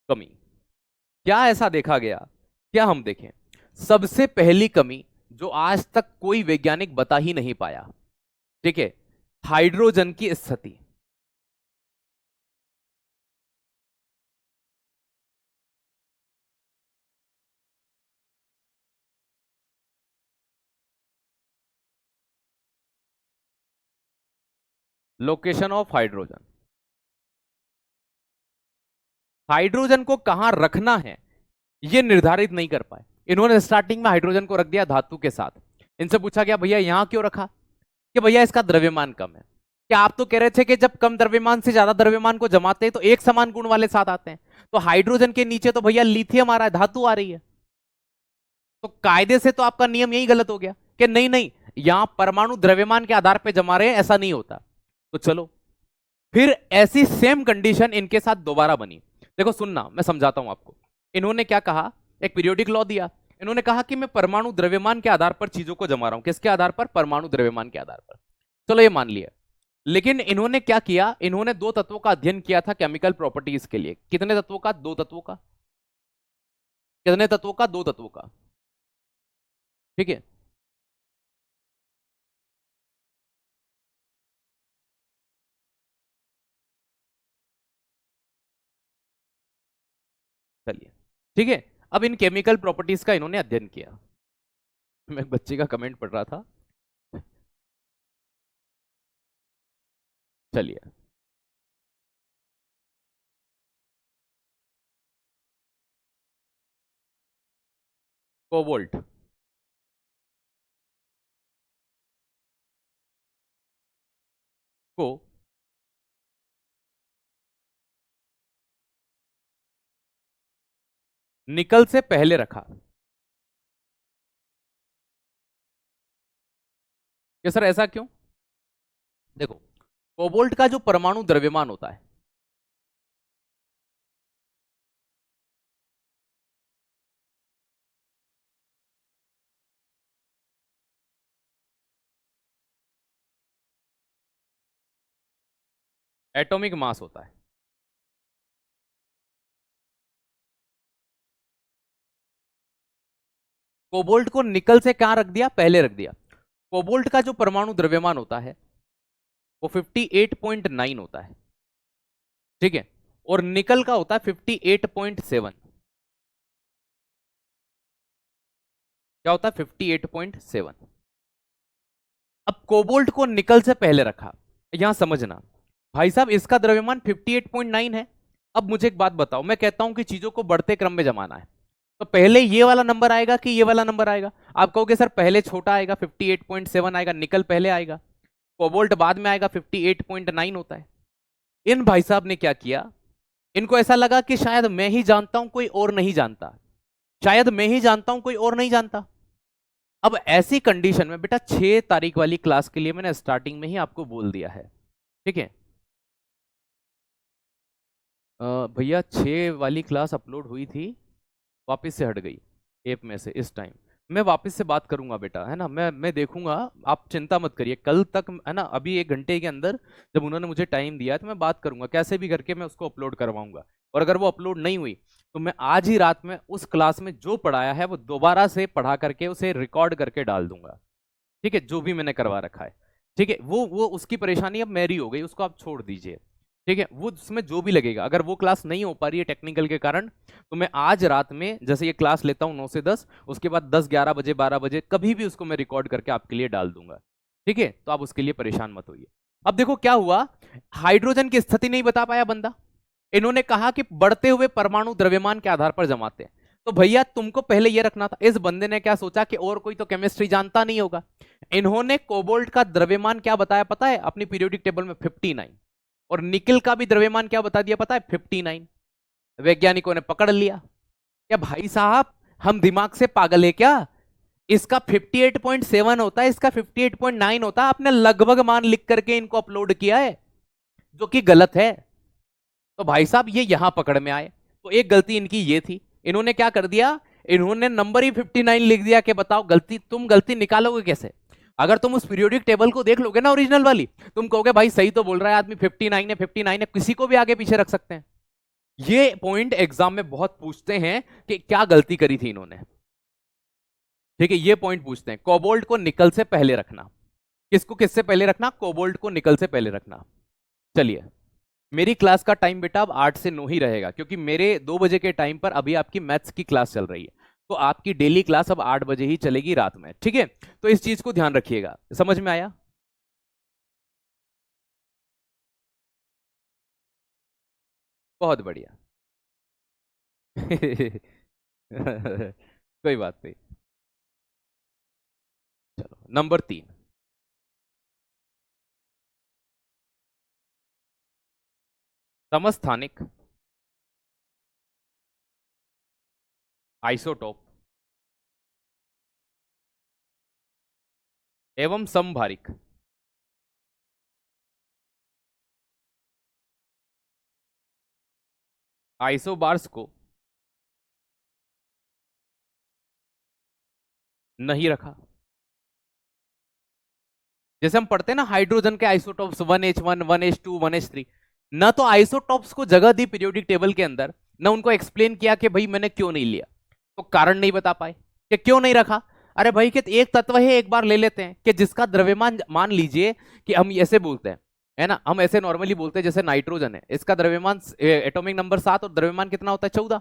कमी, क्या ऐसा देखा गया, क्या हम देखें। सबसे पहली कमी जो आज तक कोई वैज्ञानिक बता ही नहीं पाया, ठीक है, हाइड्रोजन की स्थिति। लोकेशन ऑफ हाइड्रोजन, हाइड्रोजन को कहां रखना है ये निर्धारित नहीं कर पाए। इन्होंने स्टार्टिंग में हाइड्रोजन को रख दिया धातु के साथ। इनसे पूछा गया भैया यहां क्यों रखा, कि भैया इसका द्रव्यमान कम है। क्या आप तो कह रहे थे कि जब कम द्रव्यमान से ज्यादा द्रव्यमान को जमाते हैं तो एक समान गुण वाले साथ आते हैं, तो हाइड्रोजन के नीचे तो भैया लिथियम आ रहा है, धातु आ रही है, तो कायदे से तो आपका नियम यही गलत हो गया कि नहीं नहीं यहां परमाणु द्रव्यमान के आधार पर जमा रहे हैं, ऐसा नहीं होता। तो चलो फिर ऐसी सेम कंडीशन इनके साथ दोबारा बनी। देखो सुनना, मैं समझाता हूं आपको। इन्होंने क्या कहा, एक पीरियोडिक लॉ दिया। इन्होंने कहा कि मैं परमाणु द्रव्यमान के आधार पर चीजों को जमा रहा हूं। किसके आधार पर, परमाणु द्रव्यमान के आधार पर। चलो ये मान लिया। लेकिन इन्होंने क्या किया, इन्होंने दो तत्वों का अध्ययन किया था केमिकल प्रॉपर्टीज के लिए। कितने तत्वों का, दो तत्वों का। कितने तत्वों का, दो तत्वों का। ठीक है, चलिए ठीक है। अब इन केमिकल प्रॉपर्टीज का इन्होंने अध्ययन किया। मैं एक बच्चे का कमेंट पढ़ रहा था, चलिए। कोबाल्ट, को निकल से पहले रखा। कि सर ऐसा क्यों, देखो कोबाल्ट का जो परमाणु द्रव्यमान होता है, एटॉमिक मास होता है। कोबाल्ट को निकल से कहां रख दिया, पहले रख दिया। कोबाल्ट का जो परमाणु द्रव्यमान होता है वो 58.9 होता है, ठीक है। और निकल का होता है 58.7। क्या होता है, 58.7। अब कोबाल्ट को निकल से पहले रखा। यहां समझना भाई साहब, इसका द्रव्यमान 58.9 है। अब मुझे एक बात बताओ, मैं कहता हूं कि चीजों को बढ़ते क्रम में जमाना है, तो पहले ये वाला नंबर आएगा कि ये वाला नंबर आएगा। आप कहोगे सर पहले छोटा आएगा 58.7 आएगा, निकल पहले आएगा, कोबाल्ट बाद में आएगा, 58.9 होता है। इन भाई साहब ने क्या किया, इनको ऐसा लगा कि शायद मैं ही जानता हूं कोई और नहीं जानता, शायद मैं ही जानता हूं कोई और नहीं जानता। अब ऐसी कंडीशन में बेटा 6 तारीख वाली क्लास के लिए मैंने स्टार्टिंग में ही आपको बोल दिया है, ठीक है। भैया 6 वाली क्लास अपलोड हुई थी, वापस से हट गई ऐप में से इस टाइम। मैं वापस से बात करूंगा बेटा, है ना, मैं देखूंगा, आप चिंता मत करिए। कल तक, है ना, अभी 1 घंटे के अंदर जब उन्होंने मुझे टाइम दिया है तो मैं बात करूंगा, कैसे भी करके मैं उसको अपलोड करवाऊंगा। और अगर वो अपलोड नहीं हुई तो मैं आज ही रात में उस क्लास में जो पढ़ाया है वो दोबारा से पढ़ा करके उसे रिकॉर्ड करके डाल दूंगा, ठीक है, जो भी मैंने करवा रखा है। ठीक है, वो उसकी परेशानी अब मेरी हो गई, उसको आप छोड़ दीजिए, ठीक है। वो उसमें जो भी लगेगा, अगर वो क्लास नहीं हो पा रही है टेक्निकल के कारण, तो मैं आज रात में जैसे ये क्लास लेता हूँ 9 से 10, उसके बाद 10, 11 बजे, 12 बजे कभी भी उसको मैं रिकॉर्ड करके आपके लिए डाल दूंगा, ठीक है। तो आप उसके लिए परेशान मत होइए। अब देखो क्या हुआ, हाइड्रोजन की स्थिति नहीं बता पाया बंदा। इन्होंने कहा कि बढ़ते हुए परमाणु द्रव्यमान के आधार पर जमाते हैं। तो भैया तुमको पहले यह रखना था। इस बंदे ने क्या सोचा कि और कोई तो केमिस्ट्री जानता नहीं होगा। इन्होंने कोबाल्ट का द्रव्यमान क्या बताया पता है अपनी पीरियोडिक टेबल में, 59। और निकिल का भी द्रव्यमान क्या बता दिया पता है, 59। वैज्ञानिकों ने पकड़ लिया, क्या भाई साहब हम दिमाग से पागल है क्या, इसका 58.7 होता है, इसका 58.9 होता है। आपने लगभग मान लिख करके इनको अपलोड किया है, जो कि गलत है। तो भाई साहब ये यहां पकड़ में आए। तो एक गलती इनकी ये थी, इन्होंने क्या कर दिया, इन्होंने नंबर ही 59 लिख दिया। कि बताओ गलती, तुम गलती निकालोगे कैसे। अगर तुम उस पीरियोडिक टेबल को देख लोगे ना ओरिजिनल वाली, तुम कहोगे भाई सही तो बोल रहा है आदमी, 59 है, 59 है, किसी को भी आगे पीछे रख सकते हैं। ये पॉइंट एग्जाम में बहुत पूछते हैं कि क्या गलती करी थी इन्होंने, ठीक है। ये पॉइंट पूछते हैं, कोबाल्ट को निकल से पहले रखना। किसको किससे पहले रखना, कोबाल्ट को निकल से पहले रखना। चलिए, मेरी क्लास का टाइम बेटा अब 8 से 9 ही रहेगा, क्योंकि मेरे 2 बजे के टाइम पर अभी आपकी मैथ्स की क्लास चल रही है। तो आपकी डेली क्लास अब 8 बजे ही चलेगी रात में, ठीक है। तो इस चीज को ध्यान रखिएगा, समझ में आया। बहुत बढ़िया। कोई बात नहीं। चलो नंबर 3, समस्थानिक, आइसोटोप एवं समभारिक। आइसोबार्स को नहीं रखा। जैसे हम पढ़ते हैं ना हाइड्रोजन के आइसोटॉप्स 1H1, 1H2, 1H3, ना तो आइसोटॉप्स को जगह दी पीरियोडिक टेबल के अंदर, ना उनको एक्सप्लेन किया कि भाई मैंने क्यों नहीं लिया, तो कारण नहीं बता पाए कि क्यों नहीं रखा। अरे भाई कि एक तत्व है, एक बार ले लेते हैं कि जिसका द्रव्यमान, मान लीजिए कि हम ऐसे बोलते हैं, है ना, हम ऐसे नॉर्मली बोलते हैं जैसे नाइट्रोजन है, इसका द्रव्यमान एटॉमिक नंबर 7 और द्रव्यमान कितना होता है 14।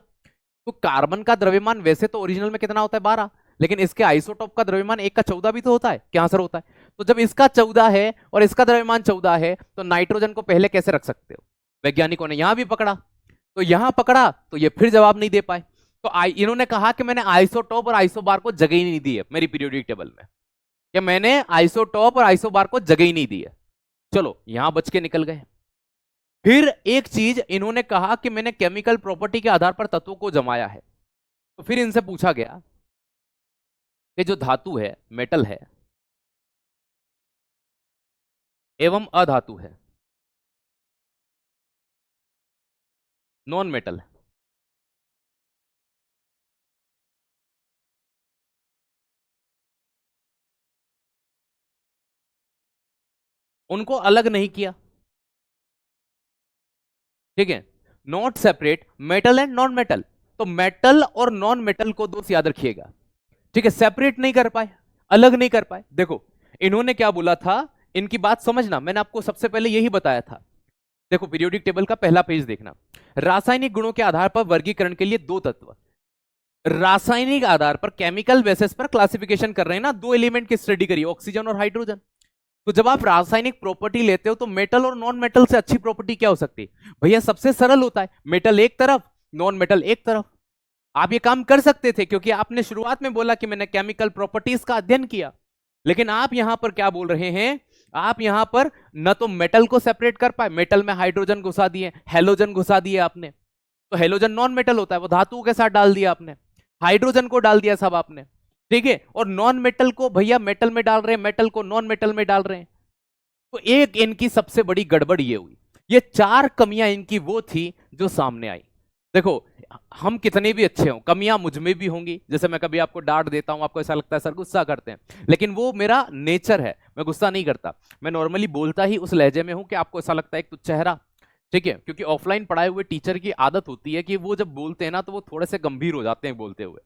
तो कार्बन का द्रव्यमान वैसे तो ओरिजिनल में कितना होता है 12, लेकिन इसके आइसोटॉप का द्रव्यमान एक का 14 भी तो होता है, क्या आंसर होता है? तो जब इसका 14 है और इसका द्रव्यमान 14 है तो नाइट्रोजन को पहले कैसे रख सकते हो? वैज्ञानिकों ने यहां भी पकड़ा, तो यहां पकड़ा तो ये फिर जवाब नहीं दे पाए। तो इन्होंने कहा कि मैंने आइसोटॉप और आइसोबार को जगह ही नहीं दी है मेरी पीरियोडिक टेबल में, कि मैंने आइसोटॉप और आइसोबार को जगह ही नहीं दी है। चलो यहां बच के निकल गए। फिर एक चीज इन्होंने कहा कि मैंने केमिकल प्रॉपर्टी के आधार पर तत्वों को जमाया है। तो फिर इनसे पूछा गया कि जो धातु है, मेटल है एवं अधातु है, नॉन मेटल है, उनको अलग नहीं किया। ठीक है, not separate metal and non metal. तो मेटल और नॉन मेटल को दोस्त याद रखिएगा। ठीक है, सेपरेट नहीं कर पाए, अलग नहीं कर पाए। देखो इन्होंने क्या बोला था, इनकी बात समझना, मैंने आपको सबसे पहले यही बताया था। देखो पीरियोडिक टेबल का पहला पेज देखना, रासायनिक गुणों के आधार पर वर्गीकरण के लिए दो तत्व, रासायनिक आधार पर केमिकल बेसिस पर क्लासिफिकेशन कर रहे हैं ना, दो एलिमेंट की स्टडी करिए, ऑक्सीजन और हाइड्रोजन। तो जब आप रासायनिक प्रॉपर्टी लेते हो तो मेटल और नॉन मेटल से अच्छी प्रॉपर्टी क्या हो सकती है भैया? सबसे सरल होता है, मेटल एक तरफ, नॉन मेटल एक तरफ। आप ये काम कर सकते थे क्योंकि आपने शुरुआत में बोला कि मैंने केमिकल प्रॉपर्टीज का अध्ययन किया, लेकिन आप यहां पर क्या बोल रहे हैं, आप यहां पर न तो मेटल को सेपरेट कर पाए, मेटल में हाइड्रोजन घुसा दिए, हेलोजन घुसा दिए आपने, तो हेलोजन नॉन मेटल होता है, वो धातुओं के साथ डाल दिया आपने, हाइड्रोजन को डाल दिया सब आपने। ठीक है, और नॉन मेटल को भैया मेटल में डाल रहे हैं, मेटल को नॉन मेटल में डाल रहे हैं। तो एक इनकी सबसे बड़ी गड़बड़ ये हुई, ये चार कमियां इनकी वो थी जो सामने आई। देखो हम कितने भी अच्छे हों, कमियां मुझ में भी होंगी, जैसे मैं कभी आपको डांट देता हूं, आपको ऐसा लगता है सर गुस्सा करते हैं, लेकिन वो मेरा नेचर है, मैं गुस्सा नहीं करता, मैं नॉर्मली बोलता ही उस लहजे में हूं कि आपको ऐसा लगता है एक तो चेहरा। ठीक है, क्योंकि ऑफलाइन पढ़ाए हुए टीचर की आदत होती है कि वो जब बोलते हैं ना तो वो थोड़े से गंभीर हो जाते हैं बोलते हुए।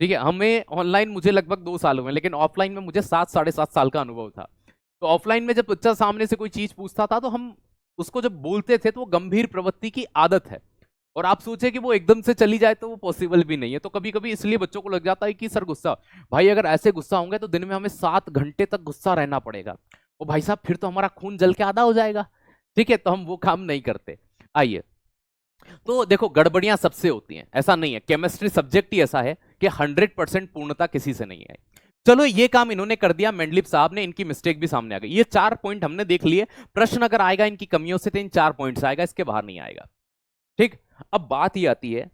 ठीक है, हमें ऑनलाइन मुझे लगभग 2 साल हुए, लेकिन ऑफलाइन में मुझे 7 साढ़े 7 साल का अनुभव था। तो ऑफलाइन में जब बच्चा सामने से कोई चीज पूछता था तो हम उसको जब बोलते थे तो वो गंभीर प्रवृत्ति की आदत है, और आप सोचे कि वो एकदम से चली जाए तो वो पॉसिबल भी नहीं है। तो कभी कभी इसलिए बच्चों को लग जाता है कि सर गुस्सा, भाई अगर ऐसे गुस्सा होंगे तो दिन में हमें 7 घंटे तक गुस्सा रहना पड़ेगा, और भाई साहब फिर तो हमारा खून जल के आधा हो जाएगा। ठीक है, तो हम वो काम नहीं करते। आइए, तो देखो गड़बड़ियां सबसे होती हैं, ऐसा नहीं है, केमिस्ट्री सब्जेक्ट ही ऐसा है कि 100% पूर्णता किसी से नहीं है। चलो ये काम इन्होंने कर दिया, मेंडलीव साहब ने, इनकी मिस्टेक भी सामने आ गई। ये 4 पॉइंट हमने देख लिए, प्रश्न अगर आएगा इनकी कमियों से तो इन 4 पॉइंट्स आएगा, इसके बाहर नहीं आएगा। ठीक, अब बात ये आती है,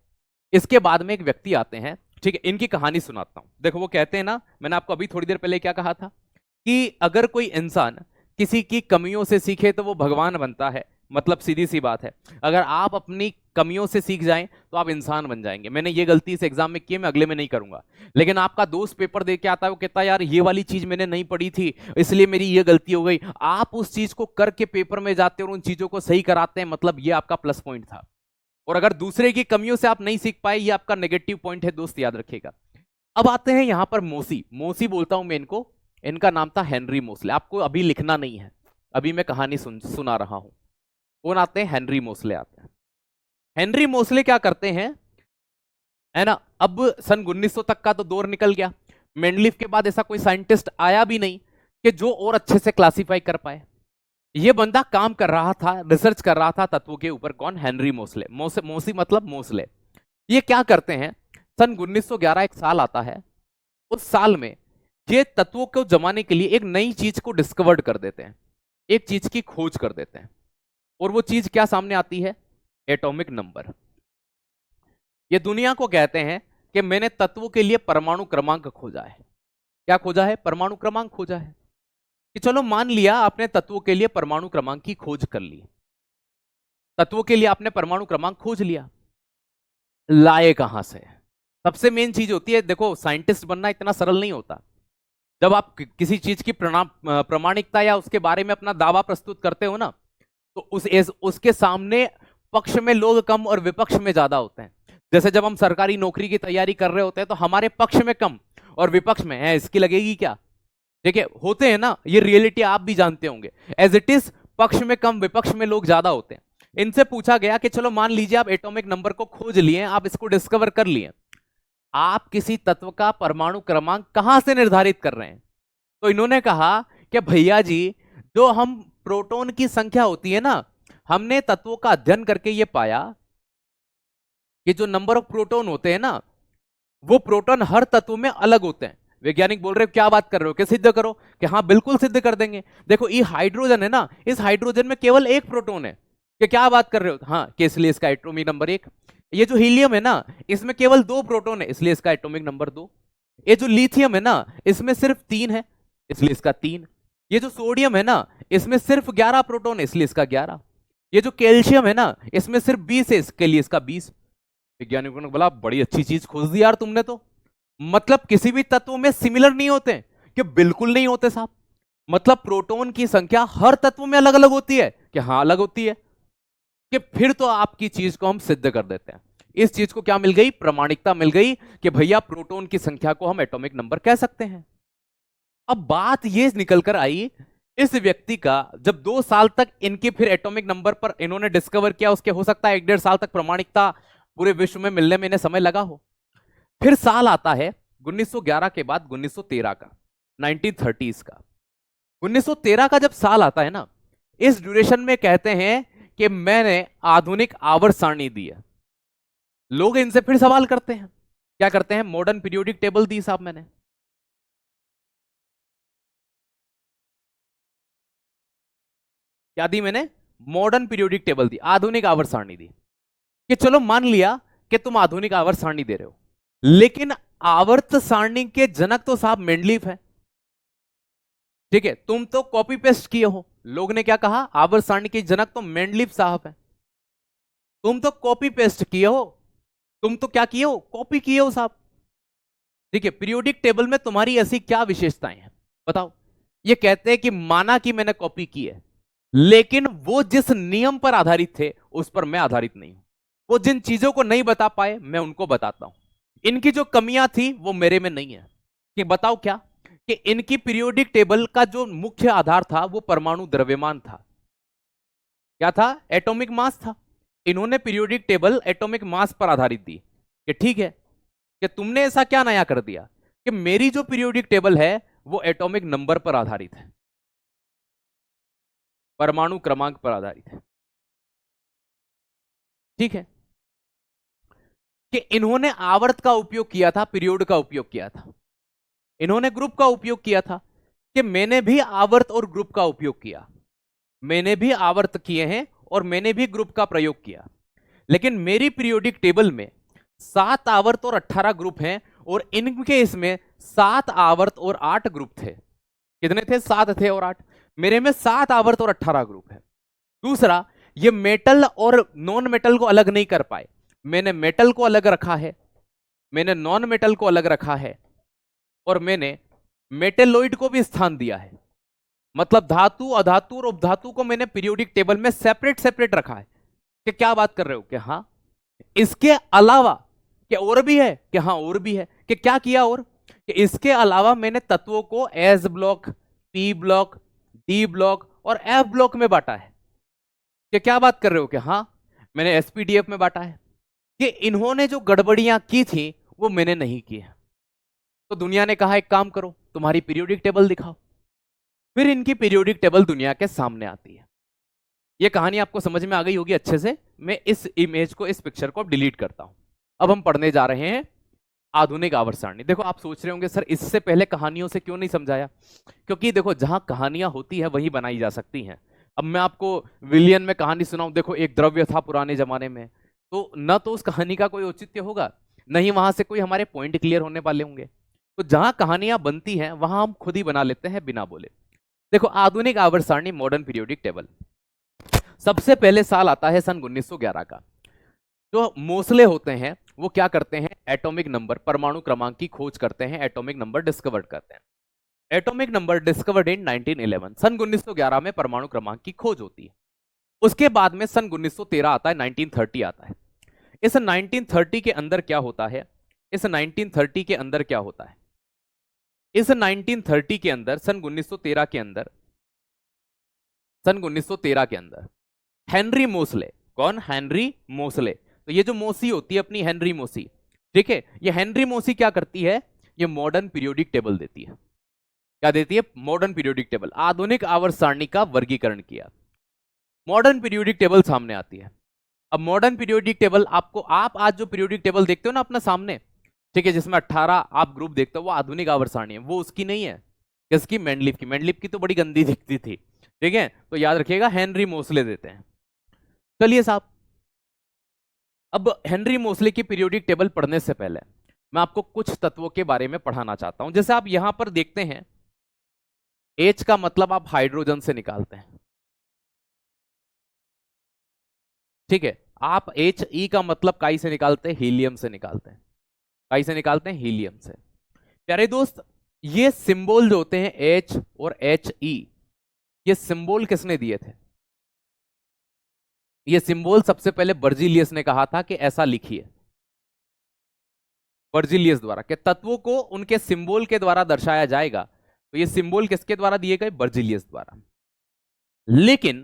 इसके बाद में एक व्यक्ति आते हैं। ठीक है, इनकी कहानी सुनाता हूं। देखो वो कहते हैं ना, मैंने आपको अभी थोड़ी देर पहले क्या कहा था कि अगर कोई इंसान किसी की कमियों से सीखे तो वो भगवान बनता है, मतलब सीधी सी बात है, अगर आप अपनी कमियों से सीख जाएं तो आप इंसान बन जाएंगे। मैंने ये गलती इस एग्जाम में की है, मैं अगले में नहीं करूंगा। लेकिन आपका दोस्त पेपर दे के आता है, वो कहता है यार ये वाली चीज मैंने नहीं पढ़ी थी इसलिए मेरी ये गलती हो गई, आप उस चीज को करके पेपर में जाते और उन चीजों को सही कराते हैं, मतलब ये आपका प्लस पॉइंट था। और अगर दूसरे की कमियों से आप नहीं सीख पाए, ये आपका नेगेटिव पॉइंट है दोस्त, याद रखिएगा। अब आते हैं यहां पर मोसी, मोसी बोलता हूं मैं इनको, इनका नाम था हेनरी मोसले, आपको अभी लिखना नहीं है, अभी मैं कहानी सुना रहा हूं। कौन आते हैं? हेनरी मोसले आते हैं। हेनरी मोसले क्या करते हैं, है ना, अब सन 1900 तक का तो दौर निकल गया, मेंडलीव के बाद ऐसा कोई साइंटिस्ट आया भी नहीं कि जो और अच्छे से क्लासिफाई कर पाए। ये बंदा काम कर रहा था, रिसर्च कर रहा था तत्वों के ऊपर। कौन? हेनरी मोसले। मोसी मतलब मोसले। ये क्या करते हैं, सन 1911 एक साल आता है, उस साल में ये तत्वों को जमाने के लिए एक नई चीज को डिस्कवर्ड कर देते हैं, एक चीज की खोज कर देते हैं। और वो चीज क्या सामने आती है? Atomic number. ये दुनिया को कहते हैं कि मैंने तत्वों के लिए परमाणु क्रमांक खोजा है। क्या खोजा है? परमाणु क्रमांक खोजा है। कि चलो मान लिया आपने तत्वों के लिए परमाणु क्रमांक की खोज कर ली, तत्वों के लिए आपने परमाणु क्रमांक खोज लिया, लाए कहां से? सबसे मेन चीज होती है, देखो साइंटिस्ट बनना इतना सरल नहीं होता। जब आप किसी चीज की प्रामाणिकता या उसके बारे में अपना दावा प्रस्तुत करते हो ना, तो उसके सामने पक्ष में लोग कम और विपक्ष में ज्यादा होते हैं। जैसे जब हम सरकारी नौकरी की तैयारी कर रहे होते हैं तो हमारे पक्ष में कम और विपक्ष में है, इसकी लगेगी क्या? ठीक है, होते हैं ना, ये रियलिटी आप भी जानते होंगे। एज इट इज पक्ष में कम विपक्ष में लोग ज्यादा होते हैं। इनसे पूछा गया कि चलो मान लीजिए आप एटॉमिक नंबर को खोज लिए, आप इसको डिस्कवर कर लिए, आप किसी तत्व का परमाणु क्रमांक कहां से निर्धारित कर रहे हैं? तो इन्होंने कहा कि भैया जी, जो हम प्रोटॉन की संख्या होती है ना, हमने तत्वों का अध्ययन करके ये पाया कि जो नंबर ऑफ प्रोटॉन होते हैं ना, वो प्रोटॉन हर तत्व में अलग होते हैं। वैज्ञानिक बोल रहे हो क्या बात कर रहे हो, कि सिद्ध करो। कि हाँ बिल्कुल सिद्ध कर देंगे। देखो ये हाइड्रोजन है ना, इस हाइड्रोजन में केवल एक प्रोटॉन है। कि क्या बात कर रहे हो? हाँ, कि इसलिए इसका एटॉमिक नंबर 1। ये जो हीलियम है ना, इसमें केवल 2 प्रोटॉन है, इसलिए इसका एटॉमिक नंबर 2। ये जो लिथियम है ना, इसमें सिर्फ 3 है, इसलिए इसका 3। ये जो सोडियम है ना, इसमें सिर्फ 11 प्रोटॉन है, इसलिए इसका 11। ये जो कैल्शियम है ना, इसमें सिर्फ 20 है, इसके लिए इसका 20। वैज्ञानिकों ने बोला बड़ी अच्छी चीज खोज दी यार तुमने तो। मतलब किसी भी तत्व में सिमिलर नहीं होते? कि बिल्कुल नहीं होते साहब। मतलब प्रोटॉन की संख्या हर तत्व में अलग अलग होती है? कि हाँ अलग होती है। कि फिर तो आपकी चीज को हम सिद्ध कर देते हैं। इस चीज को क्या मिल गई? प्रमाणिकता मिल गई कि भैया प्रोटॉन की संख्या को हम एटॉमिक नंबर कह सकते हैं। अब बात ये निकल कर आई, इस व्यक्ति का जब 2 साल तक इनके फिर एटॉमिक नंबर पर इन्होंने डिस्कवर किया, उसके हो सकता है 1-1.5 साल तक प्रमाणिकता पूरे विश्व में मिलने में इन्हें समय लगा हो। फिर साल आता है 1911 के बाद 1913 का, 1930s का। 1913 का जब साल आता है ना, इस ड्यूरेशन में कहते हैं कि मैंने आधुनिक आवर्त सारणी दी है। लोग इनसे फिर सवाल करते हैं, क्या करते हैं? मॉडर्न पीरियोडिक टेबल दी साहब मैंने। क्या दी मैंने? मॉडर्न पीरियोडिक टेबल दी, आधुनिक आवर्त सारणी दी। कि चलो मान लिया कि तुम आधुनिक आवर्त सारणी दे रहे हो, लेकिन आवर्त सारणी के जनक तो साहब मेंडलीफ है। ठीक है, तुम तो कॉपी पेस्ट किए हो। लोग ने क्या कहा? आवर्त सारणी के जनक तो मेंडलीफ साहब है। तुम तो कॉपी पेस्ट किए हो, तुम तो क्या किए हो? कॉपी किए हो साहब। ठीक है, पीरियोडिक टेबल में तुम्हारी ऐसी क्या विशेषताएं हैं बताओ? ये कहते हैं कि माना कि मैंने कॉपी की है, लेकिन वो जिस नियम पर आधारित थे उस पर मैं आधारित नहीं हूं। वो जिन चीजों को नहीं बता पाए मैं उनको बताता हूं। इनकी जो कमियां थी वो मेरे में नहीं है। कि बताओ क्या? कि इनकी पीरियोडिक टेबल का जो मुख्य आधार था वो परमाणु द्रव्यमान था। क्या था? एटॉमिक मास था। इन्होंने पीरियोडिक टेबल एटॉमिक मास पर आधारित दी। कि ठीक है, कि तुमने ऐसा क्या नया कर दिया कि मेरी जो पीरियोडिक टेबल है वो एटॉमिक नंबर पर आधारित है, परमाणु क्रमांक पर आधारित है। ठीक है, कि इन्होंने आवर्त का उपयोग किया था, पीरियड का उपयोग किया था। इन्होंने ग्रुप का उपयोग किया था। कि मैंने भी आवर्त और ग्रुप का उपयोग किया, मैंने भी आवर्त किए हैं और मैंने भी ग्रुप का प्रयोग किया। लेकिन मेरी पीरियोडिक टेबल में 7 आवर्त और 18 ग्रुप हैं, और इनके इसमें 7 आवर्त और 8 ग्रुप थे। कितने थे? 7 थे और 8। मेरे में 7 आवर्त और 18 ग्रुप है। दूसरा, ये मेटल और नॉन मेटल को अलग नहीं कर पाए। मैंने मेटल को अलग रखा है, मैंने नॉन मेटल को अलग रखा है, और मैंने मेटेलोइड को भी स्थान दिया है। मतलब धातु, अधातु और उपधातु को मैंने पीरियोडिक टेबल में सेपरेट सेपरेट रखा है। कि क्या बात कर रहे हो? कि हाँ, इसके अलावा क्या और भी है? कि हाँ और भी है। कि क्या किया और? कि इसके अलावा मैंने तत्वों को S block, P block, D block और एफ ब्लॉक में बांटा है। कि क्या बात कर रहे हो? कि हाँ, मैंने एसपीडीएफ में बांटा है। कि इन्होंने जो गड़बड़ियां की थी वो मैंने नहीं की है। तो दुनिया ने कहा एक काम करो, तुम्हारी पीरियोडिक टेबल दिखाओ। फिर इनकी पीरियोडिक टेबल दुनिया के सामने आती है। ये कहानी आपको समझ में आ गई होगी अच्छे से। मैं इस इमेज को, इस पिक्चर को डिलीट करता हूं। अब हम पढ़ने जा रहे हैं आधुनिक आवर्त सारणी। देखो आप सोच रहे होंगे सर इससे पहले कहानियों से क्यों नहीं समझाया? क्योंकि देखो जहां कहानियां होती है वही बनाई जा सकती हैं। अब मैं आपको विलियन में कहानी सुनाऊं, देखो एक द्रव्य था पुराने जमाने में, तो न तो उस कहानी का कोई औचित्य होगा, नहीं वहां से कोई हमारे पॉइंट क्लियर होने वाले होंगे। तो जहां कहानियां बनती हैं वहां हम खुद ही बना लेते हैं बिना बोले। देखो आधुनिक आवर्त सारणी, मॉडर्न पीरियोडिक टेबल, सबसे पहले साल आता है सन 1911 का। जो मोस्ले होते हैं वो क्या करते हैं, एटॉमिक नंबर, परमाणु क्रमांक की खोज करते हैं, एटॉमिक नंबर डिस्कवर करते हैं। एटॉमिक नंबर डिस्कवर्ड इन 1911, सन 1911 में परमाणु क्रमांक की खोज होती है। उसके बाद में सन 1913 आता है, 1930 आता है। इस 1930 के अंदर क्या होता है, इस 1930 के अंदर क्या होता है, इस 1930 के अंदर, सन 1913 के अंदर, सन 1913 के अंदर हेनरी मोस्ले, कौन, हेनरी मोस्ले, तो ये जो मोसी होती है अपनी, हेनरी मोसी, ठीक है, ये हेनरी मोसी क्या करती है, ये मॉडर्न पीरियोडिक टेबल देती है। क्या देती है, मॉडर्न पीरियोडिक टेबल, आधुनिक आवर्त सारणी का वर्गीकरण किया। मॉडर्न पीरियोडिक टेबल सामने आती है। अब मॉडर्न पीरियोडिक टेबल आपको, आप आज जो पीरियोडिक टेबल देखते हो ना अपना सामने, ठीक है, जिसमें 18 आप ग्रुप देखते हो, वो आधुनिक आवर्त सारणी है, वो उसकी नहीं है। किसकी, मेंडलीफ की। मेंडलीफ की तो बड़ी गंदी दिखती थी, ठीक है, तो याद रखिएगा हेनरी मोस्ले देते हैं। चलिए साहब, अब हेनरी मोस्ले की पीरियोडिक टेबल पढ़ने से पहले मैं आपको कुछ तत्वों के बारे में पढ़ाना चाहता हूं। जैसे आप यहां पर देखते हैं, H का मतलब आप हाइड्रोजन से निकालते हैं, ठीक है, आप HE का मतलब काई से निकालते हैं, हीलियम से निकालते हैं, काई से निकालते हैं, हीलियम से। प्यारे दोस्त, ये सिंबल जो होते हैं H और HE, ये सिंबल किसने दिए थे? ये सिंबल सबसे पहले बर्जीलियस ने कहा था कि ऐसा लिखिए, बर्जीलियस द्वारा, कि तत्वों को उनके सिंबल के द्वारा दर्शाया जाएगा। तो ये सिंबल किसके द्वारा दिए गए, बर्जीलियस द्वारा। लेकिन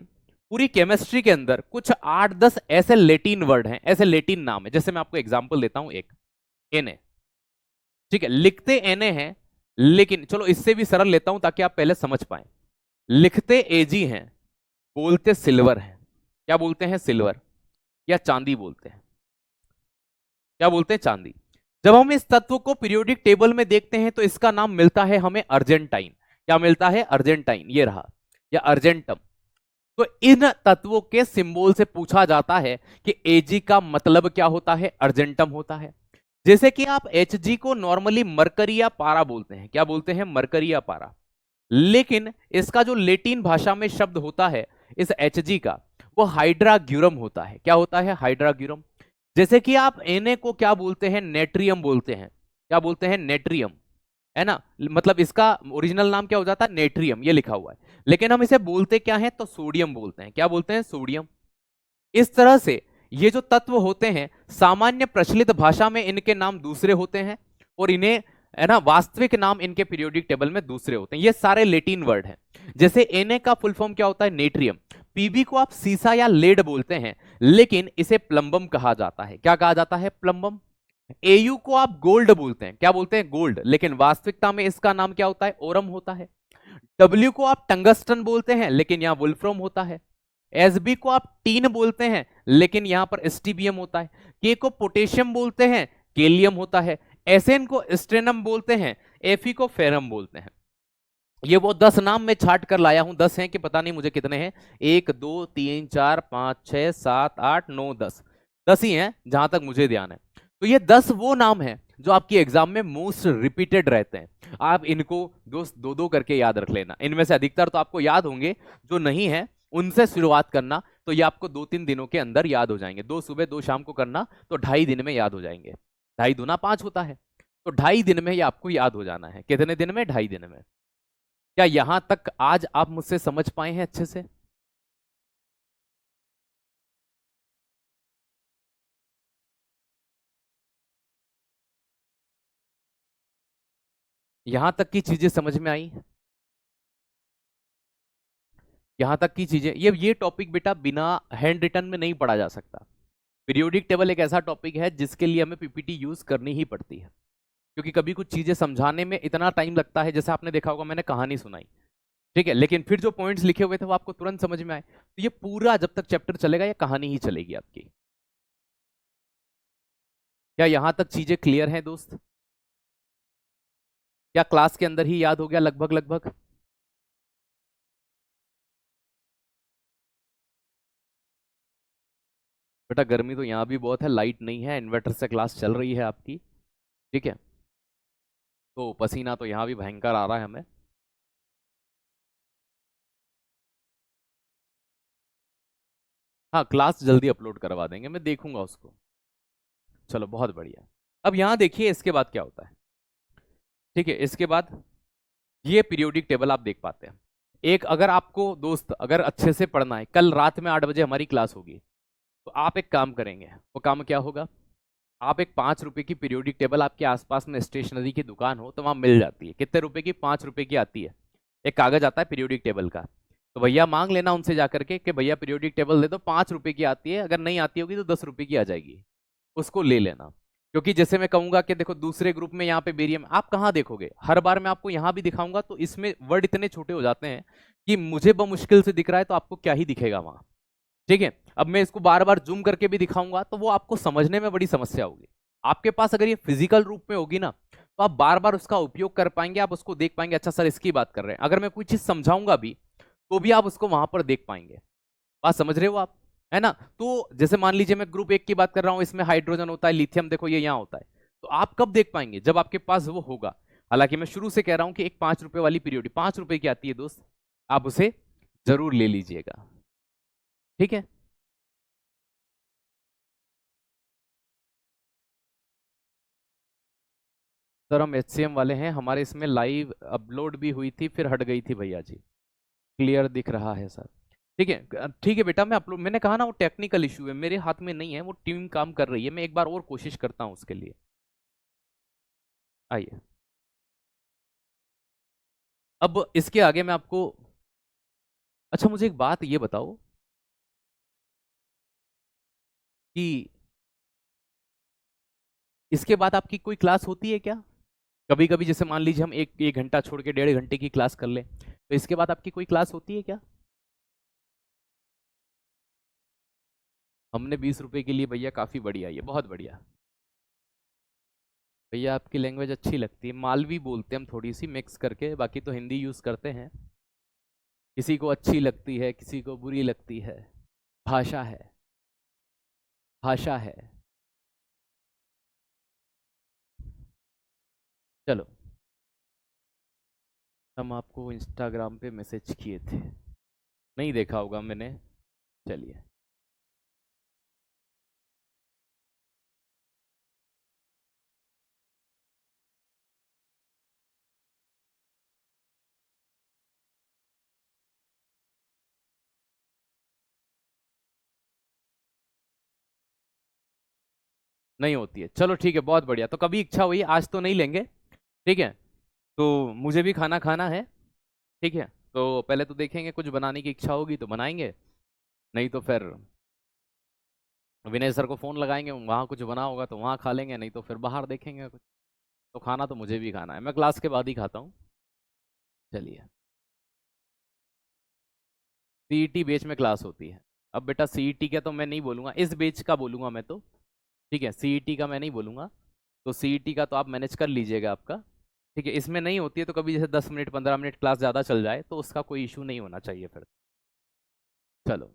पूरी केमिस्ट्री के अंदर कुछ 8-10 ऐसे लेटिन वर्ड हैं, ऐसे लेटिन नाम है। जैसे मैं आपको एग्जांपल देता हूं, एक Na, ठीक है, लिखते Na हैं, लेकिन चलो इससे भी सरल लेता हूं ताकि आप पहले समझ पाए। लिखते Ag हैं, बोलते सिल्वर है। क्या बोलते हैं, सिल्वर, या चांदी बोलते हैं। क्या बोलते हैं, चांदी। जब हम इस तत्व को पीरियोडिक टेबल में देखते हैं तो इसका नाम मिलता है हमें अर्जेंटाइन। क्या मिलता है, अर्जेंटाइन, ये रहा, या अर्जेंटम। तो इन तत्वों के सिंबल से पूछा जाता है कि Ag का मतलब क्या होता है, अर्जेंटम होता है। जैसे कि आप Hg को नॉर्मली मरकरी या पारा बोलते हैं, क्या बोलते हैं, मरकरी या पारा, लेकिन इसका जो लेटिन भाषा में शब्द होता है इस Hg का, वो हाइड्राग्यूरम होता है। क्या होता है, हाइड्राग्यूरम। जैसे कि आप Na को क्या बोलते हैं, नेट्रियम बोलते हैं। क्या बोलते हैं, नेट्रियम, है ना, मतलब इसका ओरिजिनल नाम क्या हो जाता है, नेट्रियम, ये लिखा हुआ है, लेकिन हम इसे बोलते क्या है, तो सोडियम बोलते हैं। क्या बोलते हैं, सोडियम। इस तरह से ये जो तत्व होते हैं, सामान्य प्रचलित भाषा में इनके नाम दूसरे होते हैं और इन्हें, है ना, वास्तविक नाम इनके पीरियोडिक टेबल में दूसरे होते हैं। ये सारे लेटिन वर्ड हैं। जैसे Na का फुल फॉर्म क्या होता है, नेट्रियम। Pb को आप सीसा या लेड बोलते हैं, लेकिन इसे प्लम्बम कहा जाता है। क्या कहा जाता है, प्लम्बम। Au को आप गोल्ड बोलते हैं, क्या बोलते हैं, गोल्ड, लेकिन वास्तविकता में इसका नाम क्या होता है, ओरम होता है। W को आप टंगस्टन बोलते हैं, लेकिन यहां वुल्फ्रम होता है। Sb को आप टीन बोलते हैं, लेकिन यहां पर स्टीबियम होता है। K को पोटेशियम बोलते हैं, केलियम होता है। Sn को स्ट्रेनम बोलते हैं, Fe को फेरम बोलते हैं। ये वो 10 नाम मैं छाट कर लाया हूं, 10 हैं कि पता नहीं मुझे कितने हैं, 1 2 3 4 5 6 7 8 9 10, 10 ही हैं जहां तक मुझे ध्यान है। तो ये 10 वो नाम हैं जो आपकी एग्जाम में मोस्ट रिपीटेड रहते हैं। आप इनको दोस्त दो दो करके याद रख लेना। इनमें से अधिकतर तो आपको याद होंगे, जो नहीं है उनसे शुरुआत करना, तो ये आपको 2-3 दिनों के अंदर याद हो जाएंगे। 2 सुबह 2 शाम को करना तो 2.5 दिन में याद हो जाएंगे। 2.5 दूना 5 होता है, तो 2.5 दिन में ये आपको याद हो जाना है। कितने दिन में, 2.5 दिन में। क्या यहां तक आज आप मुझसे समझ पाए हैं अच्छे से? यहां तक की चीजें समझ में आई? यहां तक की चीजें, ये टॉपिक बेटा बिना हैंड रिटन में नहीं पढ़ा जा सकता। पीरियोडिक टेबल एक ऐसा टॉपिक है जिसके लिए हमें पीपीटी यूज करनी ही पड़ती है, क्योंकि कभी कुछ चीजें समझाने में इतना टाइम लगता है। जैसे आपने देखा होगा, मैंने कहानी सुनाई, ठीक है, लेकिन फिर जो पॉइंट्स लिखे हुए थे वो आपको तुरंत समझ में आए। तो ये पूरा जब तक चैप्टर चलेगा ये कहानी ही चलेगी आपकी। क्या यहां तक चीजें क्लियर हैं दोस्त? क्या क्लास के अंदर ही याद हो गया लगभग लगभग? बेटा गर्मी तो यहाँ भी बहुत है, लाइट नहीं है, इन्वर्टर से क्लास चल रही है आपकी। ठीक है, तो पसीना तो यहाँ भी भयंकर आ रहा है हमें। हाँ, क्लास जल्दी अपलोड करवा देंगे, मैं देखूंगा उसको। चलो बहुत बढ़िया। अब यहाँ देखिए इसके बाद क्या होता है। ठीक है, इसके बाद ये पीरियोडिक टेबल आप देख पाते हैं। एक, अगर आपको दोस्त अगर अच्छे से पढ़ना है, कल रात में 8 बजे हमारी क्लास होगी, तो आप एक काम करेंगे। वो काम क्या होगा? आप एक 5 रुपए की पीरियोडिक टेबल, आपके आसपास में स्टेशनरी की दुकान हो तो वहां मिल जाती है। कितने रुपए की? 5 रुपए की आती है। एक कागज आता है पीरियोडिक टेबल का, तो भैया मांग लेना उनसे जाकर के कि भैया पीरियोडिक टेबल दे दो, 5 रुपए की आती है, अगर नहीं आती होगी तो 10 रुपए की आ जाएगी, उसको ले लेना। क्योंकि जैसे मैं कहूंगा कि देखो दूसरे ग्रुप में यहाँ पे बेरियम, आप कहाँ देखोगे? हर बार मैं आपको यहाँ भी दिखाऊंगा तो इसमें वर्ड इतने छोटे हो जाते हैं कि मुझे बमुश्किल से दिख रहा है तो आपको क्या ही दिखेगा वहां। ठीक है, अब मैं इसको बार बार जूम करके भी दिखाऊंगा तो वो आपको समझने में बड़ी समस्या होगी। आपके पास अगर ये फिजिकल रूप में होगी ना, तो आप बार बार उसका उपयोग कर पाएंगे, आप उसको देख पाएंगे। अच्छा सर इसकी बात कर रहे हैं, अगर मैं कोई चीज समझाऊंगा भी तो भी आप उसको वहां पर देख पाएंगे। बात समझ रहे हो आप? है ना? तो जैसे मान लीजिए मैं ग्रुप 1 की बात कर रहा हूं, इसमें हाइड्रोजन होता है, लिथियम देखो ये यहाँ होता है, तो आप कब देख पाएंगे? जब आपके पास वो होगा। हालांकि मैं शुरू से कह रहा हूं कि एक 5 रुपए वाली पीरियड 5 रुपए की आती है दोस्त, आप उसे जरूर ले लीजिएगा। ठीक है, सर हम HCM वाले हैं, हमारे इसमें लाइव अपलोड भी हुई थी फिर हट गई थी भैया जी। क्लियर दिख रहा है सर। ठीक है, ठीक है बेटा, मैं अपलोड, मैंने कहा ना वो टेक्निकल इशू है, मेरे हाथ में नहीं है, वो टीम काम कर रही है, मैं एक बार और कोशिश करता हूँ उसके लिए। आइए, अब इसके आगे मैं आपको, अच्छा मुझे एक बात ये बताओ कि इसके बाद आपकी कोई क्लास होती है क्या? कभी कभी जैसे मान लीजिए हम एक एक घंटा छोड़ के 1.5 घंटे की क्लास कर लें, तो इसके बाद आपकी कोई क्लास होती है क्या? हमने 20 रुपए के लिए भैया, काफी बढ़िया, ये बहुत बढ़िया। भैया आपकी लैंग्वेज अच्छी लगती है, मालवी बोलते हैं हम थोड़ी सी मिक्स करके, बाकी तो हिंदी यूज करते हैं। किसी को अच्छी लगती है, किसी को बुरी लगती है, भाषा है, भाषा है। चलो, हम आपको इंस्टाग्राम पे मैसेज किए थे, नहीं देखा होगा मैंने। चलिए, नहीं होती है, चलो ठीक है, बहुत बढ़िया। तो कभी इच्छा हुई, आज तो नहीं लेंगे। ठीक है, तो मुझे भी खाना खाना है। ठीक है, तो पहले तो देखेंगे, कुछ बनाने की इच्छा होगी तो बनाएंगे, नहीं तो फिर विनय सर को फोन लगाएंगे, वहां कुछ बना होगा तो वहां खा लेंगे, नहीं तो फिर बाहर देखेंगे कुछ। तो खाना तो मुझे भी खाना है, मैं क्लास के बाद ही खाता हूँ। चलिए, सीईटी बेच में क्लास होती है। अब बेटा सीईटी का तो मैं नहीं बोलूंगा, इस बेच का बोलूंगा मैं तो। ठीक है, सीईटी का मैं नहीं बोलूंगा। तो सीईटी का तो आप मैनेज कर लीजिएगा आपका। ठीक है, इसमें नहीं होती है तो कभी जैसे 10 मिनट 15 मिनट क्लास ज़्यादा चल जाए तो उसका कोई इशू नहीं होना चाहिए फिर। चलो,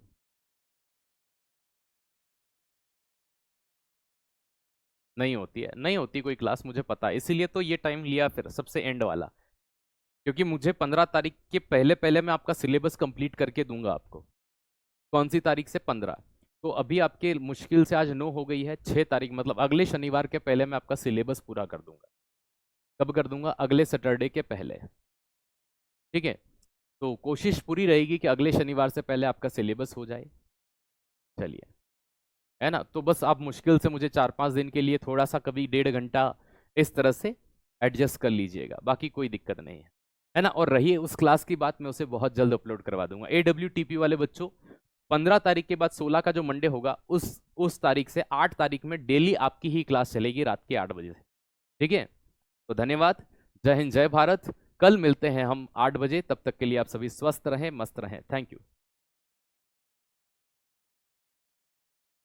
नहीं होती है, नहीं होती कोई क्लास, मुझे पता है, इसीलिए तो ये टाइम लिया फिर सबसे एंड वाला। क्योंकि मुझे 15 तारीख के पहले पहले मैं आपका सिलेबस कंप्लीट करके दूंगा आपको। कौन सी तारीख से? 15। तो अभी आपके मुश्किल से आज 9 हो गई है, 6 तारीख मतलब अगले शनिवार के पहले मैं आपका सिलेबस पूरा कर दूंगा। कब कर दूंगा? अगले सैटरडे के पहले। ठीक है, तो कोशिश पूरी रहेगी कि अगले शनिवार से पहले आपका सिलेबस हो जाए। चलिए, है ना? तो बस आप मुश्किल से मुझे 4-5 दिन के लिए थोड़ा सा कभी 1.5 घंटा इस तरह से एडजस्ट कर लीजिएगा, बाकी कोई दिक्कत नहीं है ना? और रही उस क्लास की बात, मैं उसे बहुत जल्द अपलोड करवा दूंगा। AWTP वाले बच्चों, 15 तारीख के बाद 16 का जो मंडे होगा, उस तारीख से 8 तारीख में डेली आपकी ही क्लास चलेगी रात के 8 बजे से। ठीक है, तो धन्यवाद। जय हिंद, जय भारत, कल मिलते हैं हम 8 बजे, तब तक के लिए आप सभी स्वस्थ रहें, मस्त रहें। Thank you.